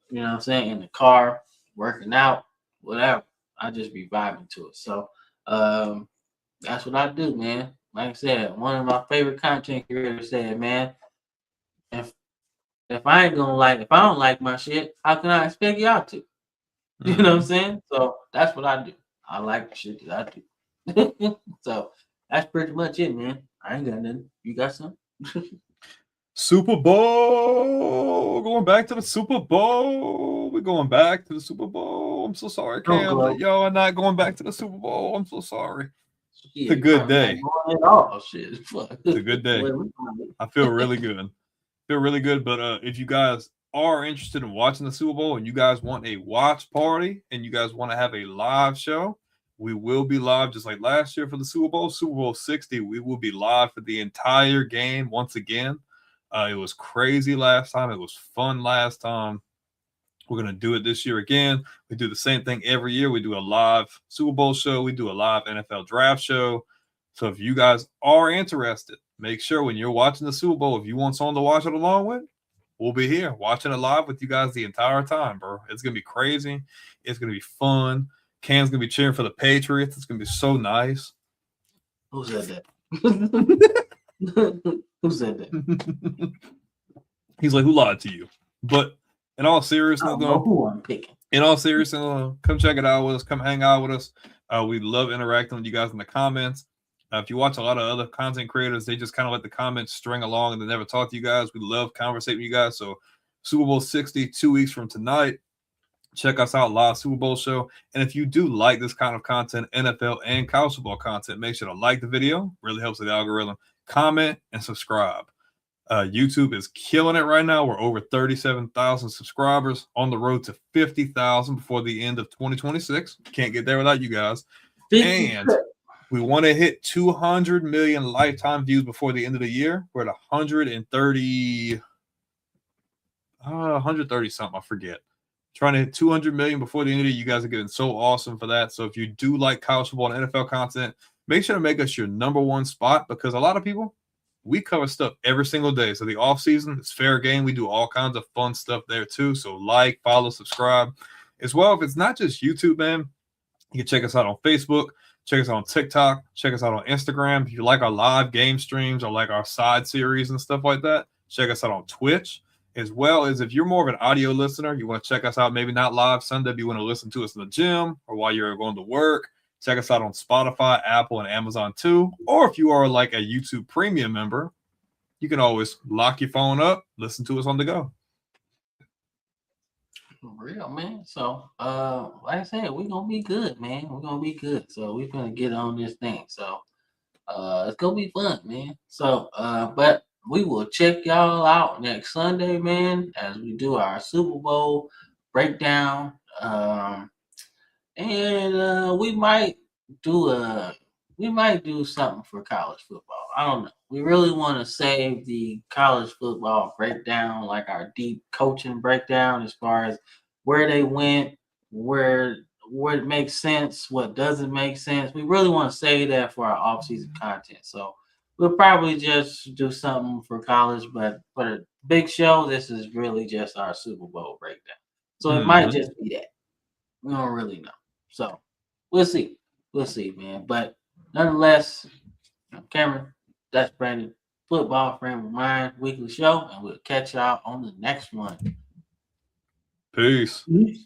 You know what I'm saying? In the car, working out, whatever. I just be vibing to it. So that's what I do, man. Like I said, one of my favorite content creators said, man, if I don't like my shit, how can I expect y'all to? You know what I'm saying? So that's what I do. I like the shit that I do. So that's pretty much it, man. I ain't got nothing. You got something? Super Bowl. Going back to the Super Bowl. We're going back to the Super Bowl. I'm so sorry, Cam, that y'all are not going back to the Super Bowl. I'm so sorry. It's a good day. It's a good day. I feel really good. But if you guys are interested in watching the Super Bowl and you guys want a watch party and you guys want to have a live show, we will be live just like last year for the Super Bowl 60. We will be live for the entire game once again. It was crazy last time. It was fun last time. We're going to do it this year again. We do the same thing every year. We do a live Super Bowl show. We do a live NFL draft show. So if you guys are interested, make sure when you're watching the Super Bowl, if you want someone to watch it along with, we'll be here watching it live with you guys the entire time, bro. It's going to be crazy. It's going to be fun. Cam's going to be cheering for the Patriots. It's going to be so nice. Who said that? Who said that? He's like, who lied to you? But in all seriousness, though, who I'm picking. In all seriousness, come check it out with us. Come hang out with us. We love interacting with you guys in the comments. If you watch a lot of other content creators, they just kind of let the comments string along and they never talk to you guys. We love conversating with you guys. So Super Bowl 60, 2 weeks from tonight. Check us out, live Super Bowl show. And if you do like this kind of content, NFL and college football content, make sure to like the video. Really helps with the algorithm. Comment and subscribe. YouTube is killing it right now. We're over 37,000 subscribers, on the road to 50,000 before the end of 2026. Can't get there without you guys. And we want to hit 200 million lifetime views before the end of the year. We're at 130 something, I forget. Trying to hit 200 million before the end of the year. You guys are getting so awesome for that. So if you do like college football and NFL content, make sure to make us your number one spot, because a lot of people, we cover stuff every single day. So the off season, it's fair game. We do all kinds of fun stuff there too. So like, follow, subscribe as well. If it's not just YouTube, man, you can check us out on Facebook. Check us out on TikTok. Check us out on Instagram. If you like our live game streams or like our side series and stuff like that, check us out on Twitch. As well as if you're more of an audio listener, you want to check us out, maybe not live Sunday, but you want to listen to us in the gym or while you're going to work, check us out on Spotify, Apple, and Amazon too. Or if you are like a YouTube premium member, you can always lock your phone up, listen to us on the go. For real, man. So, like I said, we're gonna be good, man. We're gonna be good. So we're gonna get on this thing. So, it's gonna be fun, man. So, but we will check y'all out next Sunday, man, as we do our Super Bowl breakdown. And we might do something for college football. I don't know. We really want to save the college football breakdown, like our deep coaching breakdown, as far as where they went, where it makes sense, what doesn't make sense. We really want to save that for our off-season content. So we'll probably just do something for college, but for the big show, this is really just our Super Bowl breakdown. So it might just be that. We don't really know. So we'll see. We'll see, man. But nonetheless, Cameron, that's Brandon, Football Frame of Mind weekly show, and we'll catch y'all on the next one. Peace. Peace.